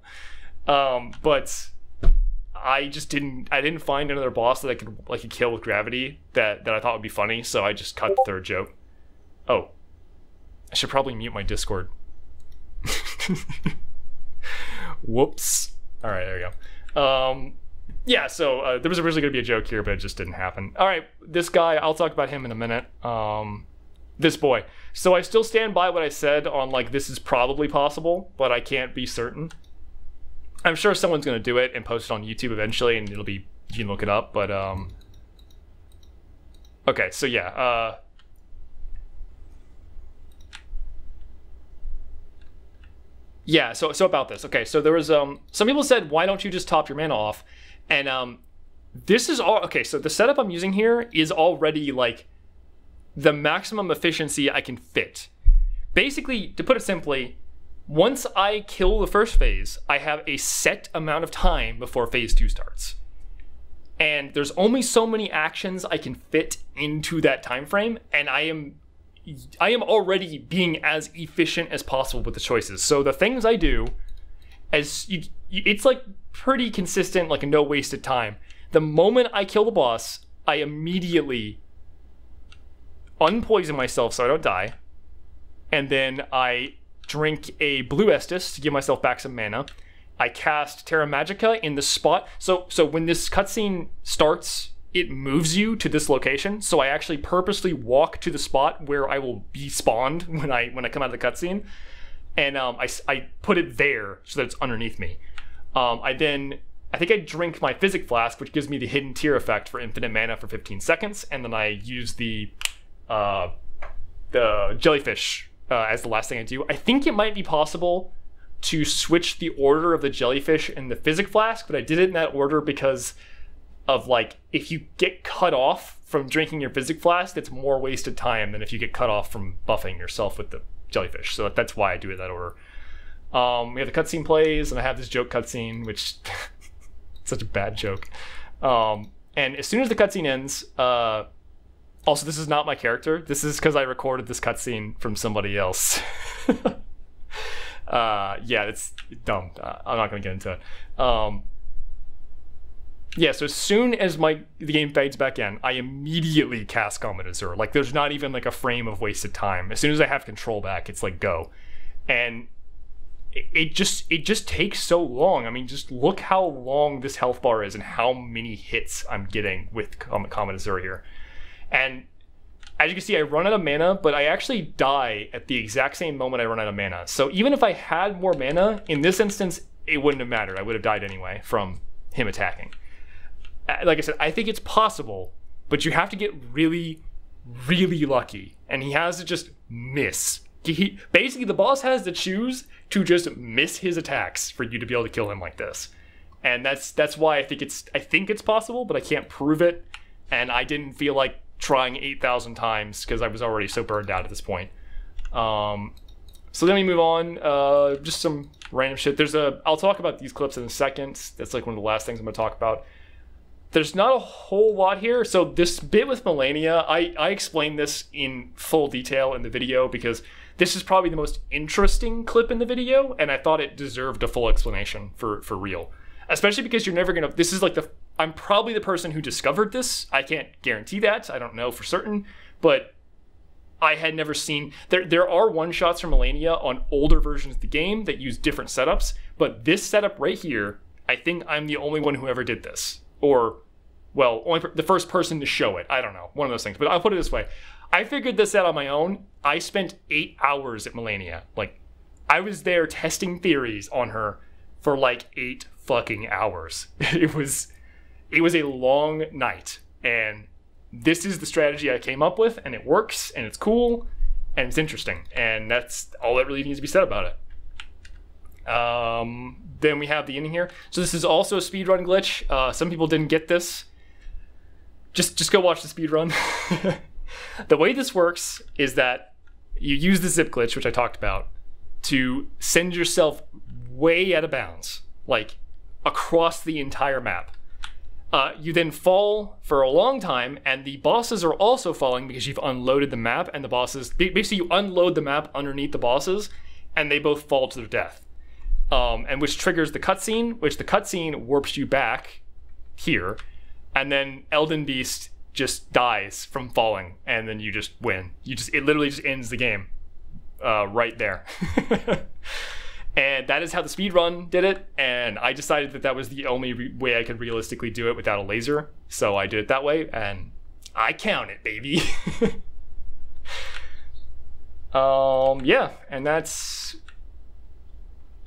But I just didn't find another boss that I could kill with gravity that I thought would be funny, so I just cut the 3rd joke. Oh. I should probably mute my Discord. Whoops. Alright, there we go. Yeah, so there was originally going to be a joke here, but it just didn't happen. Alright, this guy, I'll talk about him in a minute. This boy. So I still stand by what I said on, like, this is probably possible, but I can't be certain. I'm sure someone's going to do it and post it on YouTube eventually, and you can look it up, but, okay, so yeah, Yeah, so about this. Okay, so there was some people said, why don't you just top your mana off? And this is all okay, so the setup I'm using here is already like the maximum efficiency I can fit. Basically, to put it simply, once I kill the first phase, I have a set amount of time before phase 2 starts. And there's only so many actions I can fit into that time frame, and I am already being as efficient as possible with the choices. So the things I do, it's like pretty consistent, like no wasted time. The moment I kill the boss, I immediately unpoison myself so I don't die, and then I drink a blue Estus to give myself back some mana. I cast Terra Magica in the spot. So when this cutscene starts, it moves you to this location. So I actually purposely walk to the spot where I will be spawned when I come out of the cutscene, and I put it there so that it's underneath me. I think I drink my Physic Flask, which gives me the hidden tier effect for infinite mana for 15 seconds, and then I use the jellyfish as the last thing I do. I think it might be possible to switch the order of the jellyfish and the Physic Flask, but I did it in that order because of, like, if you get cut off from drinking your Physic Flask, it's more wasted time than if you get cut off from buffing yourself with the jellyfish. So that's why I do it that order. We have the cutscene plays, and I have this joke cutscene, which such a bad joke. And as soon as the cutscene ends, also, this is not my character. This is because I recorded this cutscene from somebody else. Yeah, it's dumb. I'm not going to get into it. Yeah, so as soon as the game fades back in, I immediately cast Comet Azure. Like, there's not even like a frame of wasted time. As soon as I have control back, it's like go. And it just takes so long. I mean, just look how long this health bar is and how many hits I'm getting with Comet Azure here. And as you can see, I run out of mana, but I actually die at the exact same moment I run out of mana. So even if I had more mana, in this instance, it wouldn't have mattered. I would have died anyway from him attacking. Like I said, I think it's possible, but you have to get really, really lucky. And he has to just miss. Basically, the boss has to choose to just miss his attacks for you to be able to kill him like this. And that's why I think it's possible, but I can't prove it. And I didn't feel like trying 8,000 times because I was already so burned out at this point. So then we move on. Just some random shit. I'll talk about these clips in a second. That's like one of the last things I'm going to talk about. There's not a whole lot here. So this bit with Melania, I explained this in full detail in the video because this is probably the most interesting clip in the video, and I thought it deserved a full explanation for real. Especially because you're never gonna, this is like I'm probably the person who discovered this. I can't guarantee that, I don't know for certain, but I had never seen, there are one-shots from Melania on older versions of the game that use different setups, but this setup right here, I think I'm the only one who ever did this. Or, well, only the first person to show it. I don't know, one of those things. But I'll put it this way. I figured this out on my own. I spent 8 hours at Melania. Like, I was there testing theories on her for like 8 fucking hours. It was a long night. And this is the strategy I came up with, and it works, and it's cool, and it's interesting. And that's all that really needs to be said about it. Then we have the ending here. So this is also a speedrun glitch. Some people didn't get this. Just go watch the speedrun. The way this works is that you use the zip glitch, which I talked about, to send yourself way out of bounds, like across the entire map. You then fall for a long time, and the bosses are also falling because you've unloaded the map, and the bosses, basically you unload the map underneath the bosses, and they both fall to their death. And which triggers the cutscene, which the cutscene warps you back here, and then Elden Beast just dies from falling, and then you just win. It literally just ends the game right there. And that is how the speedrun did it, and I decided that was the only way I could realistically do it without a laser, so I did it that way, and I count it, baby. Yeah, and that's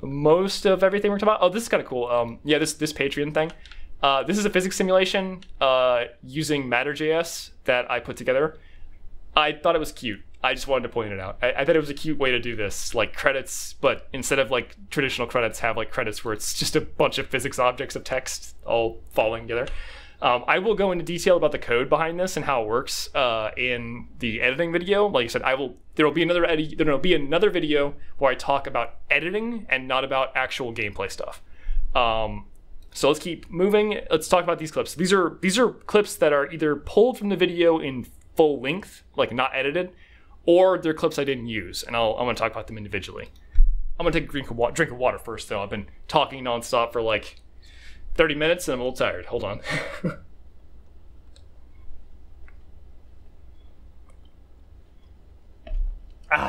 most of everything we're talking about. Oh, this is kind of cool. Yeah, this Patreon thing. This is a physics simulation using Matter.js that I put together. I thought it was cute. I just wanted to point it out. I thought it was a cute way to do this, like credits, but instead of like traditional credits, have like credits where it's just a bunch of physics objects of text all falling together. I will go into detail about the code behind this and how it works in the editing video. Like I said, there'll be another video where I talk about editing and not about actual gameplay stuff. So let's keep moving. Let's talk about these clips. These are clips that are either pulled from the video in full length, like not edited, or they're clips I didn't use, and I'm going to talk about them individually. I'm going to take a drink of water first, though. I've been talking nonstop for like 30 minutes, and I'm a little tired. Hold on.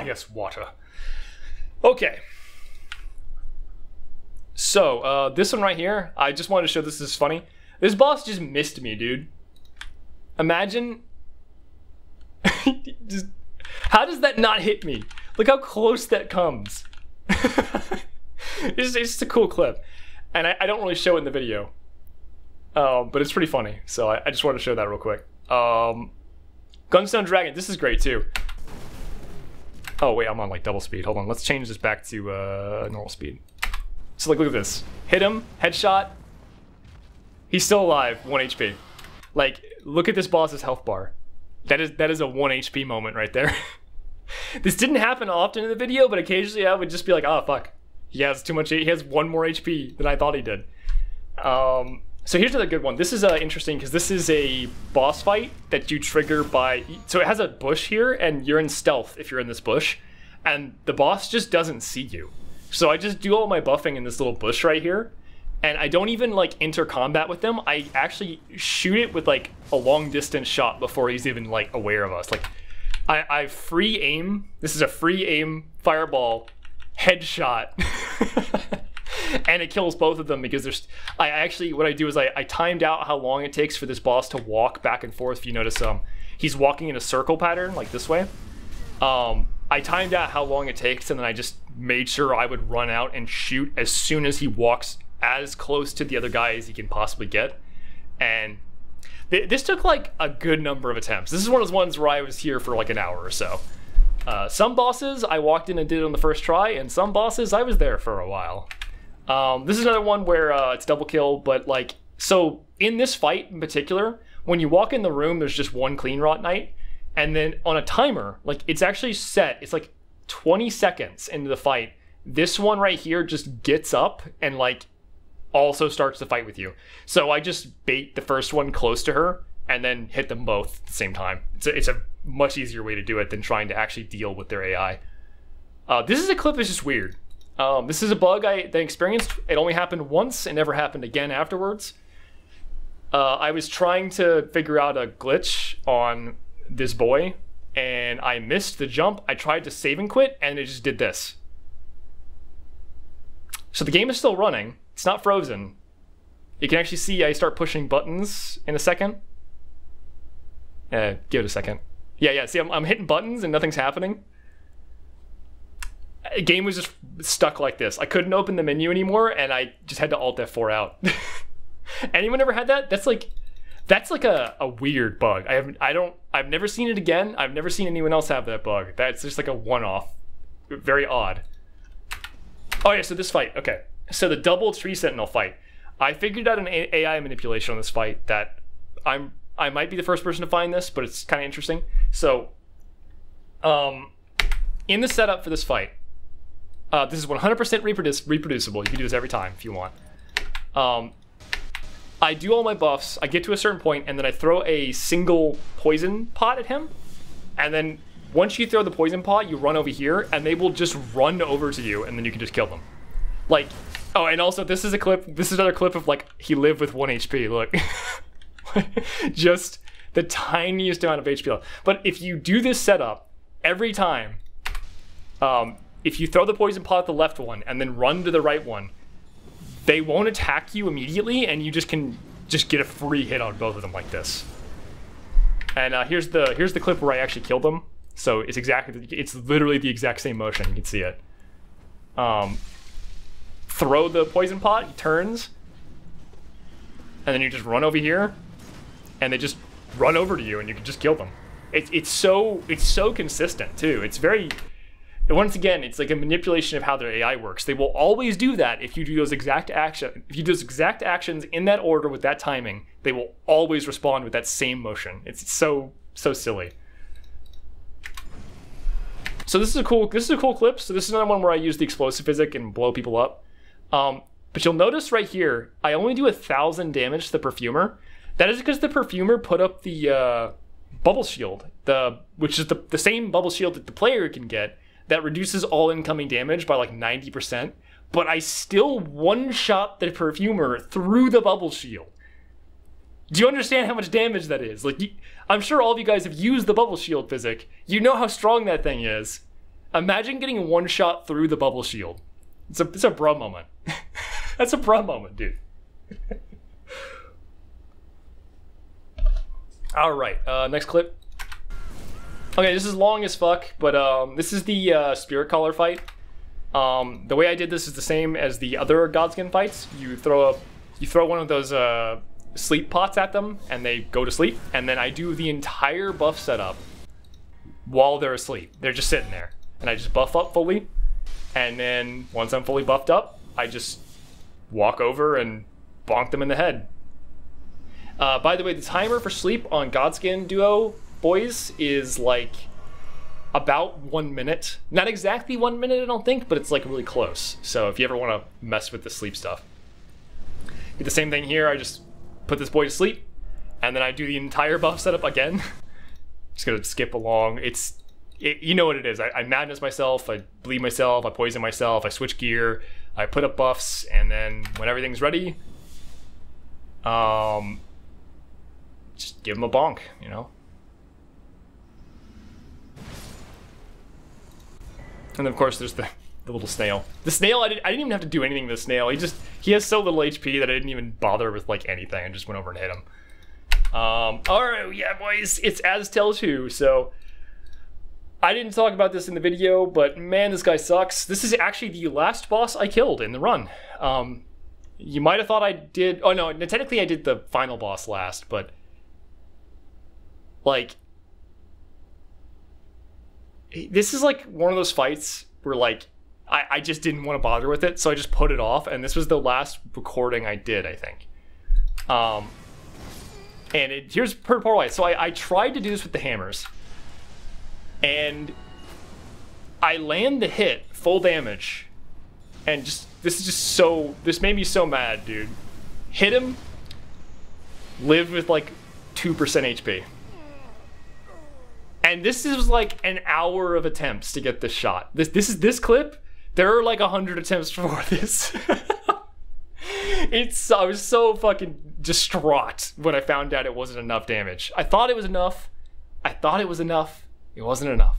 Yes, water. Okay. So, this one right here, I just wanted to show this is funny. This boss just missed me, dude. Imagine... how does that not hit me? Look how close that comes. It's just a cool clip. And I don't really show it in the video. But it's pretty funny. So I just wanted to show that real quick. Gunstone Dragon, this is great too. Oh wait, I'm on like double speed. Hold on, let's change this back to normal speed. So like, look at this. Hit him, headshot. He's still alive, 1 HP. Like, look at this boss's health bar. That is a 1 HP moment right there. This didn't happen often in the video, but occasionally I would just be like, oh fuck. He has too much, he has 1 more HP than I thought he did. So here's another good one. This is interesting because this is a boss fight that you trigger by, so it has a bush here and you're in stealth if you're in this bush, and the boss just doesn't see you. So I just do all my buffing in this little bush right here, and I don't even like enter combat with them. I actually shoot it with like a long distance shot before he's even like aware of us. Like I free aim. This is a free aim fireball headshot. And it kills both of them because there's, what I do is I timed out how long it takes for this boss to walk back and forth. If you notice, he's walking in a circle pattern like this way. I timed out how long it takes, and then I just made sure I would run out and shoot as soon as he walks as close to the other guy as he can possibly get. And this took like a good number of attempts. This is one of those ones where I was here for like an hour or so. Some bosses I walked in and did it on the first try, and some bosses I was there for a while. This is another one where it's double kill, but like, so in this fight in particular, when you walk in the room, there's just 1 clean rot knight, and then on a timer, like it's actually set, it's like 20 seconds into the fight, this one right here just gets up and like also starts the fight with you. So I just bait the first one close to her and then hit them both at the same time. It's a much easier way to do it than trying to actually deal with their AI. This is a clip that's just weird. This is a bug I experienced. It only happened once. It never happened again afterwards. I was trying to figure out a glitch on this boy, and I missed the jump. I tried to save and quit, and it just did this. So the game is still running. It's not frozen. You can actually see I start pushing buttons in a second. Give it a second. Yeah, see, I'm hitting buttons and nothing's happening. The game was just stuck like this. I couldn't open the menu anymore, and I just had to Alt F4 out. Anyone ever had that? That's like a weird bug. I've never seen it again. I've never seen anyone else have that bug. That's just like a one-off. Very odd. Oh yeah, so this fight, okay. So the double tree sentinel fight. I figured out an AI manipulation on this fight that I might be the first person to find this, but it's kind of interesting. So, in the setup for this fight, this is 100% reproducible. You can do this every time if you want. I do all my buffs, I get to a certain point, and then I throw a single poison pot at him. And then once you throw the poison pot, you run over here, and they will just run over to you, and then you can just kill them. Like, oh, and also this is another clip of like, he lived with 1 HP, look. Just the tiniest amount of HP left. But if you do this setup every time, if you throw the poison pot at the left one and then run to the right one, they won't attack you immediately, and you can get a free hit on both of them like this. And here's the clip where I actually killed them. So it's literally the exact same motion. You can see it. Throw the poison pot, he turns, and then you just run over here, and they just run over to you, and you can just kill them. It's so consistent too. It's very, once again, it's like a manipulation of how their AI works. They will always do that if you do those exact actions in that order with that timing. They will always respond with that same motion. It's so silly. So this is a cool clip. So this is another one where I use the explosive physic and blow people up. But you'll notice right here, I only do 1,000 damage to the perfumer. That is because the perfumer put up the bubble shield, which is the same bubble shield that the player can get, that reduces all incoming damage by like 90%. But I still one-shot the perfumer through the bubble shield. Do you understand how much damage that is? Like, I'm sure all of you guys have used the bubble shield physic. You know how strong that thing is. Imagine getting one shot through the bubble shield. It's a bruh moment. That's a bruh moment, dude. All right, next clip. Okay, this is long as fuck, but this is the Spirit Caller fight. The way I did this is the same as the other Godskin fights. You throw one of those sleep pots at them, and they go to sleep. And then I do the entire buff setup while they're asleep. They're just sitting there, and I just buff up fully. And then once I'm fully buffed up, I just walk over and bonk them in the head. By the way, the timer for sleep on Godskin Duo boys is like about 1 minute. Not exactly 1 minute, I don't think, but it's like really close. So if you ever want to mess with the sleep stuff. Do the same thing here. I just put this boy to sleep, and then I do the entire buff setup again. Just gonna skip along. You know what it is. I madness myself, I bleed myself, I poison myself, I switch gear, I put up buffs, and then when everything's ready, just give him a bonk, you know? And then of course there's the little snail. The snail, I didn't even have to do anything to the snail. He has so little HP that I didn't even bother with like anything. I just went over and hit him. Alright, yeah boys, it's Aztel 2, so I didn't talk about this in the video, but man, this guy sucks. This is actually the last boss I killed in the run. You might have thought I did, oh no, technically I did the final boss last, but like, this is like one of those fights where like, I just didn't want to bother with it, so I just put it off, and this was the last recording I did, I think. And here's part why. So I tried to do this with the hammers, and I land the hit, full damage, and this made me so mad, dude. Hit him, live with like 2% HP. And this is like an hour of attempts to get this shot. This clip, there are like 100 attempts for this. I was so fucking distraught when I found out it wasn't enough damage. I thought it was enough. It wasn't enough.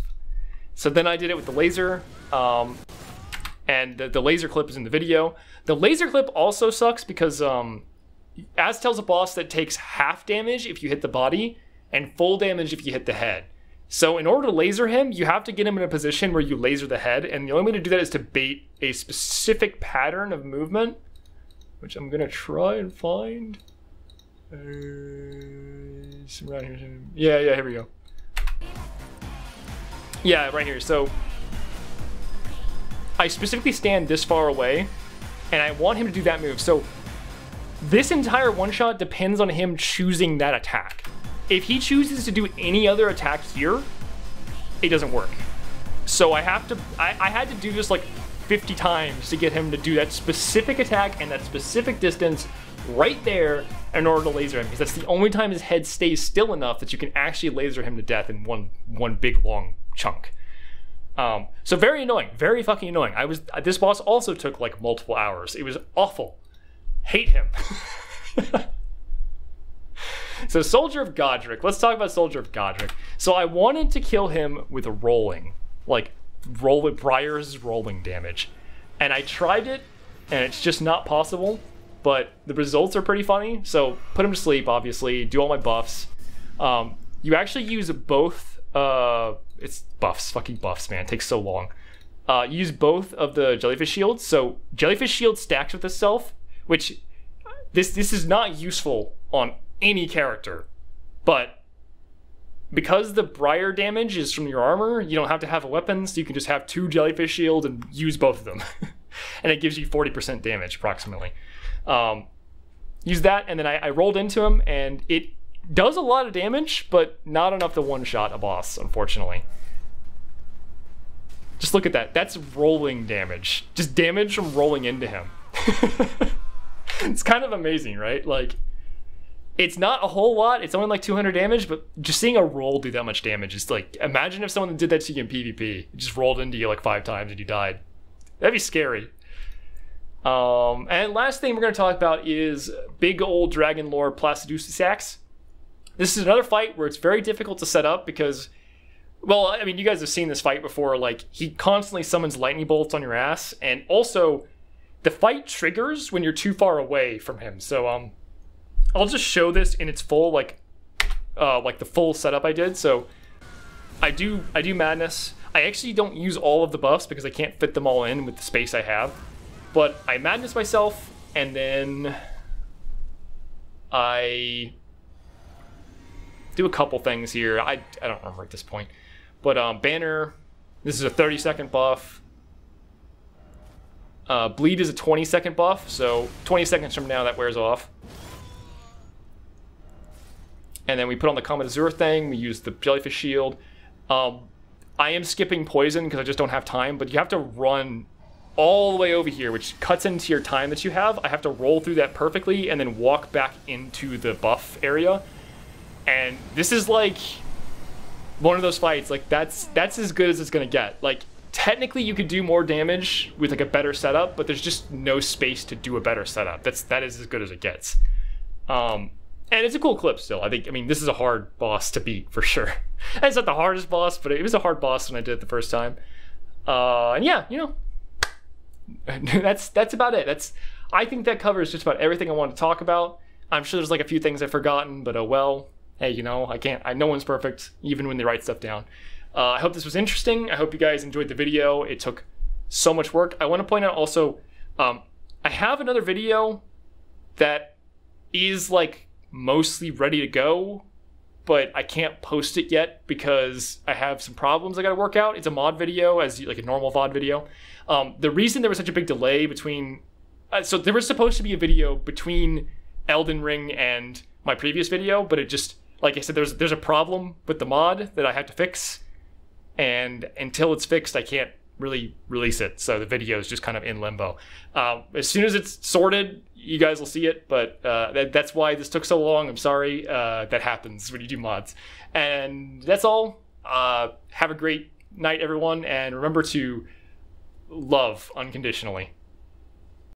So then I did it with the laser, and the laser clip is in the video. The laser clip also sucks because Aztel's a boss that takes half damage if you hit the body and full damage if you hit the head. So in order to laser him, you have to get him in a position where you laser the head, and the only way to do that is to bait a specific pattern of movement, which I'm gonna try and find. It's around here. Yeah, here we go. Yeah, right here. So I specifically stand this far away, and I want him to do that move. So this entire one-shot depends on him choosing that attack. If he chooses to do any other attack here, it doesn't work. So I had to do this like 50 times to get him to do that specific attack and that specific distance right there in order to laser him, because that's the only time his head stays still enough that you can actually laser him to death in one big long chunk. So very annoying, very fucking annoying. This boss also took like multiple hours. It was awful. Hate him. So Soldier of Godric, let's talk about Soldier of Godric. So I wanted to kill him with rolling, like Briar's rolling damage. And I tried it, and it's just not possible, but the results are pretty funny. So put him to sleep, obviously, do all my buffs. You actually use both, it's buffs, fucking buffs, man, it takes so long. Use both of the Jellyfish Shields. So Jellyfish Shield stacks with itself, which this is not useful on any character, but because the Briar damage is from your armor, you don't have to have a weapon, so you can just have 2 jellyfish shield and use both of them. And it gives you 40% damage, approximately. Use that, and then I rolled into him, and it does a lot of damage, but not enough to one-shot a boss, unfortunately. Just look at that. That's rolling damage. Just damage from rolling into him. It's kind of amazing, right? Like, it's not a whole lot. It's only like 200 damage, but just seeing a roll do that much damage is like, imagine if someone did that to you in PvP. It just rolled into you like 5 times and you died. That'd be scary. And last thing we're going to talk about is big old dragon lore Placidusax. This is another fight where it's very difficult to set up because, well, I mean, you guys have seen this fight before. Like, he constantly summons lightning bolts on your ass, and also the fight triggers when you're too far away from him. So I'll just show this in its full, like the full setup I did. So I do Madness. I actually don't use all of the buffs because I can't fit them all in with the space I have. But I Madness myself, and then I do a couple things here. I don't remember at this point. But Banner, this is a 30-second buff. Bleed is a 20-second buff, so 20 seconds from now that wears off. And then we put on the Comet Azure thing, we use the Jellyfish Shield. I am skipping Poison because I just don't have time, but you have to run all the way over here, which cuts into your time that you have. I have to roll through that perfectly and then walk back into the buff area. And this is like one of those fights, like that's as good as it's gonna get. Like, technically you could do more damage with like a better setup, but there's just no space to do a better setup. That is as good as it gets. And it's a cool clip still. I mean, this is a hard boss to beat for sure. And it's not the hardest boss, but it was a hard boss when I did it the first time. And yeah, you know, that's about it. I think that covers just about everything I want to talk about. I'm sure there's like a few things I've forgotten, but oh well. Hey, you know, no one's perfect, even when they write stuff down. I hope this was interesting. I hope you guys enjoyed the video. It took so much work. I want to point out also, I have another video that is like mostly ready to go, but I can't post it yet because I have some problems I got to work out. It's a mod video, as like a normal VOD video. The reason there was such a big delay between, so there was supposed to be a video between Elden Ring and my previous video, but it just, like I said, there's a problem with the mod that I had to fix, and until it's fixed, I can't really release it. So the video is just kind of in limbo. As soon as it's sorted, you guys will see it, but that's why this took so long. I'm sorry. That happens when you do mods. And that's all. Have a great night, everyone, and remember to love unconditionally.